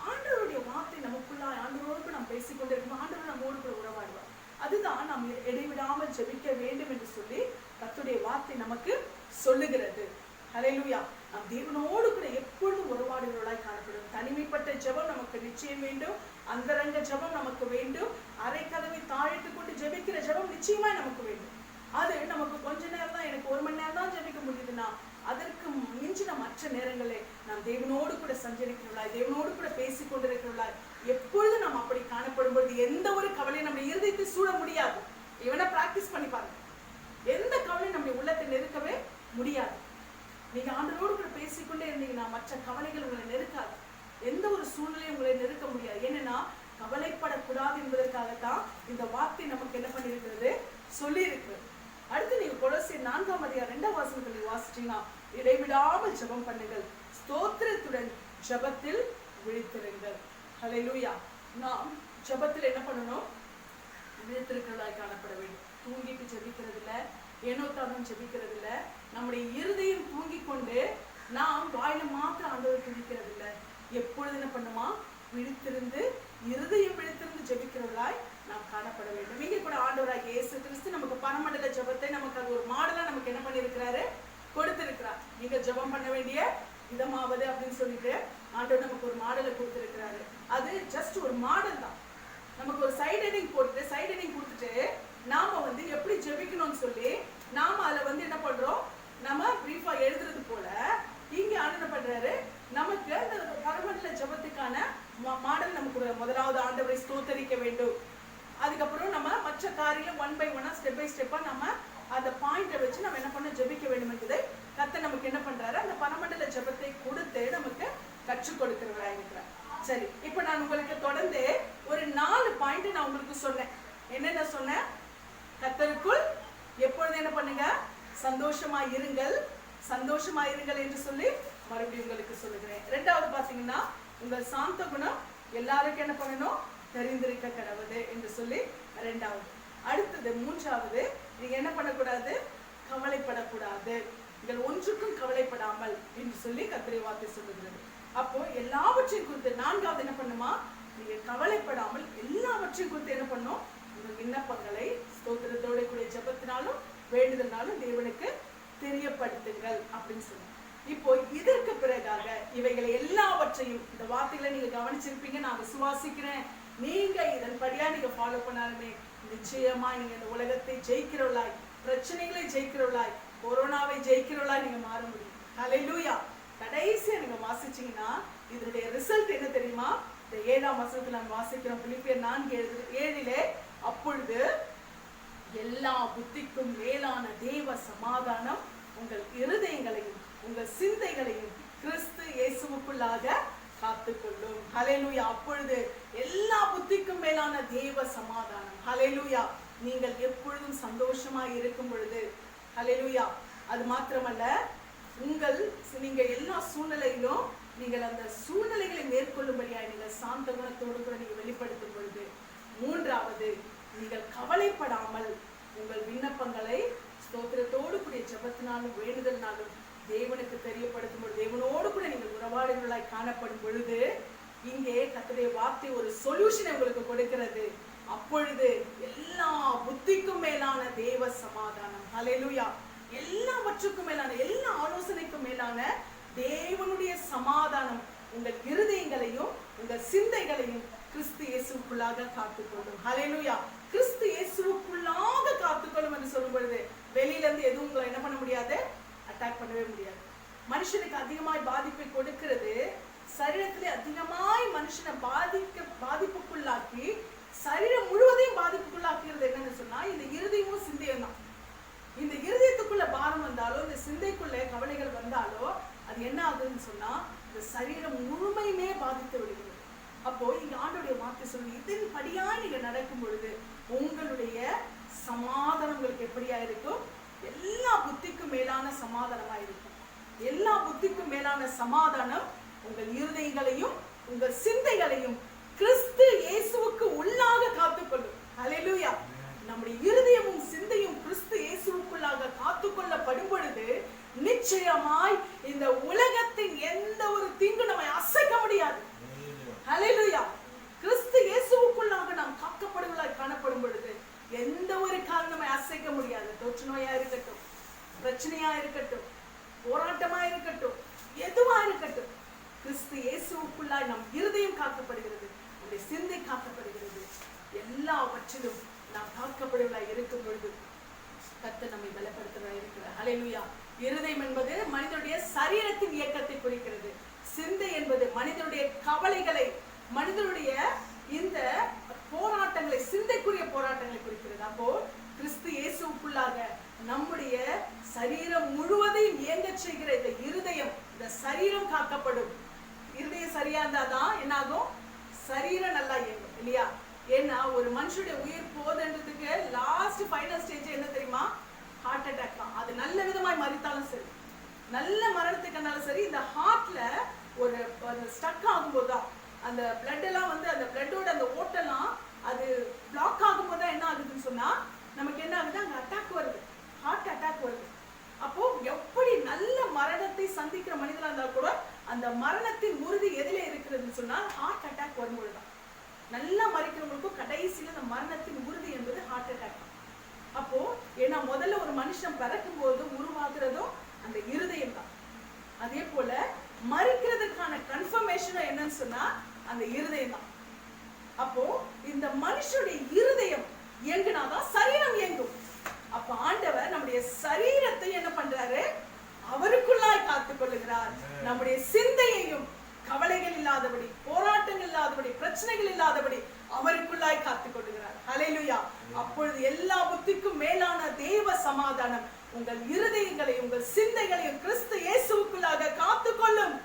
ஆண்டவருடைய வார்த்தை நமக்குள்ள, ஆண்டவரோடு கூட நாம் பேசிக்கொண்டே இருக்கணும். ஆண்டவர் நம்மோடு கூட உறவாடுவார். அதுதான் நாம் இடைவிடாமல் ஜெபிக்க வேண்டும் என்று சொல்லி கர்த்தருடைய வார்த்தை நமக்கு சொல்லுகிறது. ஹல்லேலூயா. நாம் தேவனோடு கூட எப்பொழுதும் உறவாடுகிறவர்களாய் காணப்படும். தனிமைப்பட்ட ஜெபம் நமக்கு நிச்சயம் வேண்டும். அந்தரங்க ஜெபம் நமக்கு வேண்டும். அரை கதவை தாழிட்டு கொண்டு ஜெபிக்கிற ஜெபம் நிச்சயமா நமக்கு வேண்டும். அது நமக்கு கொஞ்ச நேரம் தான், எனக்கு 1 மணி நேரம் தான் ஜெபிக்க முடியுதுன்னா அதற்கு மிஞ்சின மற்ற நேரங்களே நாம் தேவனோடு கூட சஞ்சரிக்கிறவர்களாய், தேவனோடு கூட பேசிக் கொண்டிருக்கிறவர்களாய் எப்பொழுதும் நாம் அப்படி காணப்படும் பொழுது எந்த ஒரு கவலையும் நம்முடைய இருதயத்தை சூழ முடியாது. இவனை பிராக்டிஸ் பண்ணி பாருங்க, எந்த கவலையும் நம்முடைய உள்ளத்தை நெருக்கவே முடியாது. நீங்க ஆண்டவரோடு கூட பேசிக்கொண்டே இருந்தீங்கன்னா மற்ற கவலைகள் உங்களை நெருக்காது. எந்த ஒரு சூழ்நிலையும் உங்களை நெருக்க முடியாது. ஏன்னா கவலைப்படக்கூடாது என்பதற்காகத்தான் இந்த வார்த்தை நமக்கு என்ன பண்ணிருக்கிறது, சொல்லி இருக்கிறது. அடுத்து நீங்க கொலோசியர் 4ஆம் அதிகாரம் 2ஆம் வசனத்தை வாசிச்சீங்கன்னா, இடைவிடாமல் ஜெபம் பண்ணுங்கள், ஸ்தோத்திரத்துடன் ஜெபத்தில் விழித்திருங்கள். ஹல்லேலூயா. நாம் ஜெபத்தில் என்ன பண்ணணும், விழித்திருக்கிறதாய் காணப்பட வேண்டும். தூங்கிட்டு ஜெபிக்கிறது இல்ல, ஏனோத்தானும் ஜெபிக்கிறது இல்ல. நம்முடைய இருதயம் தூங்கிக் கொண்டு நாம் வாயில மாத்திரம் ஆண்டவரை துதிக்கிறது இல்ல. எப்பொழுது என்ன பண்ணுமா, விழித்திருந்து, இருதயம் விழித்திருந்து ஜெபிக்கிறவர்களாய் நாம் காணப்பட வேண்டும். இங்கே கூட ஆண்டவராகிய இயேசு கிறிஸ்து நமக்கு பரமண்டல ஜெபத்தை நமக்கு அது ஒரு மாடலா நமக்கு என்ன பண்ணிருக்கிறாரு, கொடுத்திருக்கிறார். நீங்க ஜெபம் பண்ண வேண்டிய விதமாவது அப்படின்னு சொல்லிட்டு ஆண்டவர் நமக்கு ஒரு மாடலை கொடுத்திருக்கிறாரு. அது ஜஸ்ட் ஒரு மாடல் தான். நமக்கு ஒரு சைட் ஹெட்டிங் கொடுத்துட்டு நாம எப்படி ஜெபிக்கணும்னு சொல்லி நாம அதுல என்ன பண்றோம், நம்ம பிரீஃபா எழுதுறது போல இங்க ஆண்டவர் பண்றாரு நமக்கு அந்த பரமண்டல ஜெபத்துக்கான மாடல் நமக்கு முதலாவது ஆண்டவரை ஸ்தோத்தரிக்க வேண்டும். அதுக்கப்புறம் நம்ம மற்ற காரியம் 1 by 1 ஸ்டெப் பை ஸ்டெப்பா நம்ம அந்த பாயிண்ட வச்சு நம்ம என்ன பண்ண ஜெபிக்க வேண்டும் என்பதை கர்த்தர் நமக்கு என்ன பண்றாரு, அந்த பரமண்டல ஜெபத்தை கொடுத்து நமக்கு கற்றுக் கொடுக்கிறவரா இருக்கிறார். சரி, இப்ப நான் உங்களுக்கு தொடர்ந்து ஒரு 4 பாயிண்ட் நான் உங்களுக்கு சொன்னேன். என்னென்ன சொன்னேன்? கர்த்தருக்குள் எப்பொழுது என்ன பண்ணுங்க, சந்தோஷமா இருங்கள், சந்தோஷமா இருங்கள் என்று சொல்லி மறுபடியும் உங்களுக்கு சொல்லுகிறேன். 2வது பாத்தீங்கன்னா, உங்கள் சாந்த குணம் எல்லாருக்கும் என்ன பண்ணணும், தெரிந்திருக்க கடவுது என்று சொல்லி 2வது. அடுத்தது 3வது, நீங்க என்ன பண்ணக்கூடாது, கவலைப்படக்கூடாது, நீங்கள் ஒன்றுக்கும் கவலைப்படாமல் என்று சொல்லி கர்த்தருடைய வார்த்தை சொல்லுகிறது. அப்போ எல்லாவற்றையும் குறித்து 4வது என்ன பண்ணுமா, நீங்க கவலைப்படாமல் எல்லாவற்றையும் குறித்து என்ன பண்ணும், உங்கள் விண்ணப்பங்களை ஸ்தோத்திரத்தோட கூடிய ஜெபத்தினாலும் வேண்டுதல்னாலும் தேவனுக்கு தெரியப்படுத்துங்கள் அப்படின்னு சொல்லுங்க. இப்போ இதற்கு பிறகாக இவைகளை எல்லாவற்றையும், இந்த வார்த்தைகளை நீங்க கவனிச்சிருப்பீங்க நான் விசுவாசிக்கிறேன். நீங்க இதன்படியா நீங்க ஃபாலோ பண்ணாலுமே நிச்சயமா நீங்க இந்த உலகத்தை ஜெயிக்கிறவளாய், பிரச்சனைகளை ஜெயிக்கிறவளாய், கொரோனாவை ஜெயிக்கிறவளாய் நீங்க மாற முடியும். ஹல்லேலூயா. கடைசியா நீங்க வாசிச்சீங்கன்னா இதனுடைய ரிசல்ட் என்ன தெரியுமா, இந்த 7ஆம் வசனத்துல நம்ம வாசிக்கிறோம். பிலிப்பியர் 4:7 அப்பொழுது எல்லா புத்திக்கும் மேலான தேவ சமாதானம் உங்கள் இருதயங்களையும் உங்கள் சிந்தைகளையும் கிறிஸ்து இயேசுவுக்குள்ளாக காத்துக்கொள்ளும். ஹல்லேலூயா. அப்பொழுது எல்லா புத்திக்கும் மேலான தேவ சமாதானம். ஹல்லேலூயா. நீங்கள் எப்பொழுதும் சந்தோஷமாய் இருக்கும் பொழுது, ஹல்லேலூயா, அது மாத்திரமல்ல, நீங்க எல்லா சூழ்நிலையிலும் நீங்கள் அந்த சூழ்நிலைகளை மேற்கொள்ளும்படியாய் நீங்கள் சாந்த குணத்தோடு கூட நீங்க வெளிப்படுத்தும் பொழுது, மூன்றாவது, நீங்கள் கவலைப்படாமல் உங்கள் விண்ணப்பங்களை ஸ்தோத்திரத்தோடு கூடிய ஜெபத்தினாலும் வேண்டுதல்னாலும் தேவனுக்கு தெரியப்படுத்தும் பொழுது, தேவனோடு கூட நீங்கள் உறவாடுகளாய் காணப்படும் பொழுது, இங்கே கர்த்தருடைய வார்த்தை ஒரு சொல்யூஷனை உங்களுக்கு கொடுக்கிறது. அப்பொழுது எல்லா புத்திக்கும் மேலான தேவ சமாதானம், ஹல்லேலூயா, எல்லாவற்றுக்கும் மேலான, எல்லா ஆலோசனைக்கும் மேலான தேவனுடைய சமாதானம் உங்கள் இருதயங்களையும் உங்கள் சிந்தைகளையும் கிறிஸ்து இயேசுவுக்குள்ளாக காத்துக்கொள்ளும். ஹல்லேலூயா. கிறிஸ்து இயேசுவுக்குள்ளாக காத்துக்கொள்ளும் என்று சொல்லும் பொழுது வெளியில இருந்து எதுவும் உங்களை என்ன பண்ண முடியாது, அட்டாக் பண்ணவே முடியாது. மனுஷனுக்கு அதிகமாய் பாதிப்பை கொடுக்கிறது, சரீரத்திலே அதிகமாய் மனுஷனை பாதிப்புக்குள்ளாக்கி சரீரம் முழுவதையும் பாதிப்புக்குள்ளாக்குறது என்னன்னு சொன்னா இந்த இருதயமும் சிந்தையும் தான். இந்த இருதயத்துக்குள்ள பாரம் வந்தாலோ, இந்த சிந்தைக்குள்ள கவலைகள் வந்தாலோ, அது என்ன ஆகுதுன்னு சொன்னா இந்த சரீரம் முழுமையுமே பாதித்து விடுகிறது. அப்போ இங்க ஆண்டவருடைய வார்த்தை சொல்லி இதன் படியா நீங்க நடக்கும் பொழுது உங்களுடைய சமாதானம் உங்களுக்கு எப்படியா இருக்கும், எல்லா புத்திக்கும் மேலான சமாதானமா இருக்கும். எல்லா புத்திக்கும் மேலான சமாதானம் உங்கள் இருதயங்களையும் உங்கள் சிந்தைகளையும் கிறிஸ்து இயேசுவுக்கு உள்ளாக காத்துக்கொள்ளும். ஹல்லேலூயா. நம்முடைய இருதயமும் சிந்தையும் கிறிஸ்து இயேசுவுக்குள்ளாக காத்துக்கொள்ளப்படும் பொழுது நிச்சயமாய் இந்த உலகத்தின் எந்த ஒரு தீங்கு நம்மை அசைக்க முடியாது. ஹல்லேலூயா. கிறிஸ்து இயேசுவுக்குள்ளாக நாம் காக்கப்படுவதாய் காணப்படும் பொழுது எந்த ஒரு காரணமே அசைக்க முடியாது. தொற்று நோயா இருக்கட்டும், பிரச்சனையா இருக்கட்டும், போராட்டமா இருக்கட்டும், எதுவா இருக்கட்டும், கிறிஸ்து இயேசுவுக்குள்ளாய் நம் இருதயம் காக்கப்படுகிறது, நம்முடைய சிந்தை காக்கப்படுகிறது. எல்லாவற்றிலும் நாம் காக்கப்படுவதாய் இருக்கும் பொழுது கர்த்தர் நம்மை பலப்படுத்துவதாய் இருக்கிறார். ஹல்லேலூயா. இருதயம் என்பது மனிதனுடைய சரீரத்தின் இயக்கத்தை குறிக்கிறது. சிந்தை என்பது மனிதனுடைய கவலைகளை, மனிதனுடைய இந்த போராட்டங்களை, சிந்தைக்குரிய போராட்டங்களை குறிக்கிறது. அப்போ கிறிஸ்து இயேசுவுக்குள்ளாக நம்முடைய சரீரம் முழுவதையும் இயங்க செய்கிற இந்த இருதயம், இந்த சரீரம் காக்கப்படும். இருதயம் சரியா இருந்தாதான் என்ன ஆகும், சரீரம் நல்லா இயங்கும் இல்லையா? ஏன்னா ஒரு மனுஷனுடைய உயிர் போதுன்றதுக்கு லாஸ்ட் ஃபைனல் ஸ்டேஜ் என்ன தெரியுமா, ஹார்ட் அட்டாக் தான். அது நல்ல விதமாய் மறித்தாலும் சரி, நல்ல மரணத்துக்குனாலும் சரி, இந்த ஹார்ட்ல ஒரு ஸ்டக் ஆகும்போது தான் அந்த பிளட் எல்லாம் வந்து அந்த பிளட்டோட அந்த ஓட்டெல்லாம் அது பிளாக் ஆகும்போது தான் என்ன ஆகுதுன்னு சொன்னா நமக்கு என்ன ஆகுது, அங்க அட்டாக் வருது, ஹார்ட் அட்டாக் வருது. அப்போ எப்படி நல்ல மரணத்தை சந்திக்கிற மனிதனா இருந்தா கூட அந்த மரணத்தின் உறுதி எதிலே இருக்கிறதுன்னு சொன்னா ஹார்ட் அட்டாக் வரும்பொழுதுதான். நல்லா மறிக்கிறவங்களுக்கும் கடைசியில அந்த மரணத்தின் உறுதி என்பது ஹார்ட் அட்டாக் தான். அப்போ ஏன்னா முதல்ல ஒரு மனுஷன் பிறக்கும் போது உருவாக்குறதும் அந்த இருதயம் தான். அதே போல மறிக்கிறதுக்கான கன்ஃபர்மேஷன் என்னன்னு சொன்னா அந்த இருதயம் தான். அப்போ இந்த மனுஷனுடைய இருதயம் இயங்குனாதான் சரீரம் இயங்கும். அப்ப ஆண்டவர் நம்முடைய சரீரத்தை என்ன பண்றாரு, அவருக்குள்ளாய் காத்துக் கொள்ளுகிறார். நம்முடைய சிந்தையையும் கவலைகள் இல்லாதபடி, போராட்டங்கள் இல்லாதபடி, பிரச்சனைகள் இல்லாதபடி அவருக்குள்ளாய் காத்துக் கொள்ளுகிறார். ஹல்லேலூயா. அப்பொழுது எல்லா புத்திக்கும் மேலான தேவ சமாதானம் உங்கள் இருதயங்களையும் உங்கள் சிந்தைகளையும் கிறிஸ்து இயேசுவுக்குள்ளாக காத்துக்கொள்ளும்.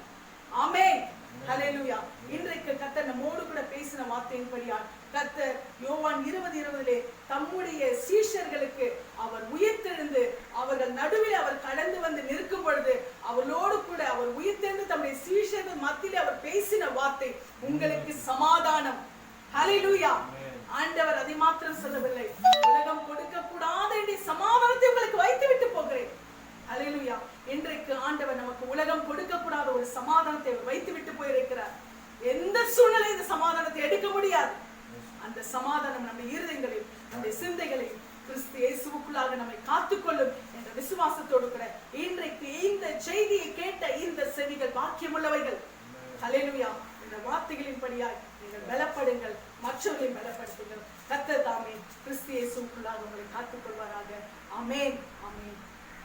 ஆமென். ஹல்லேலூயா. இன்றைக்கு கர்த்தர் நம்மோடு கூட பேசின வார்த்தையின்படியால் கர்த்தர் யோவான் 20:20 தம்முடைய சீஷர்களுக்கு அவர் உயிர்த்தெழுந்து அவர்கள் நடுவில் அவர் கடந்து வந்து நிற்கும் பொழுது அவர்களோடு கூட அவர் உயிர்த்தெழுந்து தம்முடைய சீஷர்கள் மத்தியிலே அவர் பேசின வார்த்தை, உங்களுக்கு சமாதானம். ஹல்லேலூயா. ஆண்டவர் அதை மாத்திரம் சொல்லவில்லை, உலகம் கொடுக்க கூடாத வேண்டிய சமாதானத்தை உங்களுக்கு வைத்து விட்டு போகிறேன். ஹல்லேலூயா. இன்றைக்கு ஆண்டவர் நமக்கு உலகம் கொடுக்க கூடாத ஒரு சமாதானத்தை வைத்து விட்டு போயிருக்கிறார். எந்த சூழ்நிலை இந்த சமாதானத்தை எடுக்க முடியாது. அந்த சமாதானம் நம்ம இருதயங்களையும் நம்முடைய சிந்தைகளையும் கிறிஸ்து இயேசுவுக்குள்ளாக நம்மை காத்துக்கொள்ளும் என்ற விசுவாசத்தோடு கூட இன்றைக்கு இந்த செய்தியை கேட்ட இந்த செவிகள் பாக்கியமுள்ளவைகள். ஹல்லேலூயா. இந்த வார்த்தைகளின் படியாய் நீங்கள் பலப்படுங்கள், மற்றவர்களை பலப்படுத்துங்கள். கர்த்தர் தாமே கிறிஸ்து இயேசுவுக்குள்ளாக உங்களை காத்துக்கொள்வாராக. ஆமென். ஆமென்.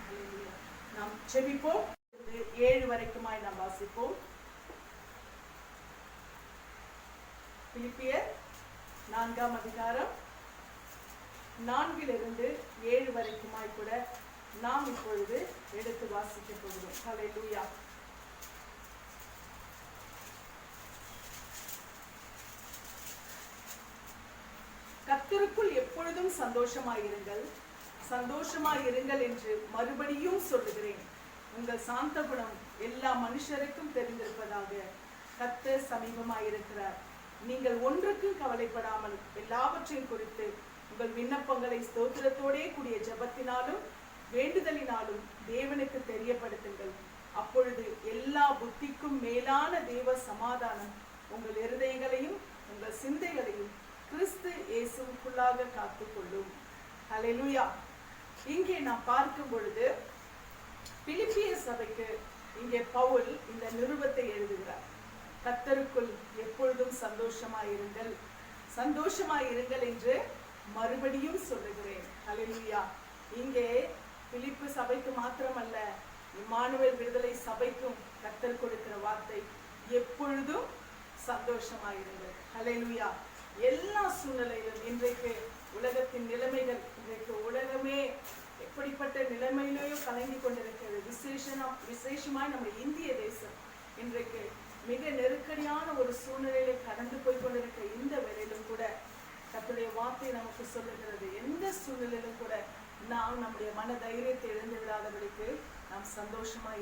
ஹல்லேலூயா. நாம் ஜெபிப்போம். 7 வரைக்குமாய் நாம் வாசிப்போம். பிலிப்பியர் 4ஆம் அதிகாரம் 4 7 வரைக்குமாய் கூட நாம் இப்பொழுது எடுத்து வாசிக்க போகிறோம். ஹல்லேலூயா. கர்த்தருக்குள் எப்பொழுதும் சந்தோஷமாயிருங்கள், சந்தோஷமாயிருங்கள் என்று மறுபடியும் சொல்லுகிறேன். உங்கள் சாந்த குணம் எல்லா மனுஷருக்கும் தெரிந்திருப்பதாக. கர்த்தர் சமீபமாயிருக்கிறார். நீங்கள் ஒன்றுக்கும் கவலைப்படாமல் எல்லாவற்றையும் குறித்து உங்கள் விண்ணப்பங்களை ஸ்தோத்திரத்தோடே கூடிய ஜெபத்தினாலும் வேண்டுதலினாலும் தேவனுக்கு தெரியப்படுத்துங்கள். அப்பொழுது எல்லா புத்திக்கும் மேலான தேவ சமாதானம் உங்கள் இருதயங்களையும் உங்கள் சிந்தைகளையும் கிறிஸ்து இயேசுவுக்குள்ளாக காத்துக்கொள்ளும். ஹல்லேலூயா. இங்கே நாம் பார்க்கும் பொழுது பிலிப்பிய சபைக்கு இங்கே பவுல் இந்த நிருபத்தை எழுதுகிறார். கர்த்தருக்குள் எப்பொழுதும் சந்தோஷமாயிருங்கள், சந்தோஷமாயிருங்கள் என்று மறுபடியும் சொல்லுகிறேன். ஹல்லேலூயா. இங்கே பிலிப்பு சபைக்கு மாத்திரமல்ல, இம்மானுவேல் விடுதலை சபைக்கும் கர்த்தர் கொடுக்கிற வார்த்தை எப்பொழுதும் சந்தோஷமாயிருங்கள். ஹல்லேலூயா. எல்லா சூழ்நிலையிலும் இன்றைக்கு உலகத்தின் நிலைமைகள், இன்றைக்கு உலகமே எப்படிப்பட்ட நிலைமையிலேயோ கலங்கி கொண்டிருக்கிறது. விசேஷமாய் நம்முடைய இந்திய தேசம் இன்றைக்கு மிக நெருக்கடியான ஒரு சூழ்நிலையில கடந்து போய் கொண்டிருக்கிற இந்த வேளையிலும் கூட கர்த்தருடைய வார்த்தை நமக்கு சொல்லுகிறது, எந்த சூழ்நிலையிலும் கூட நாம் நம்முடைய மன தைரியத்தை இழந்து விடாதபடிக்கு நாம் சந்தோஷமா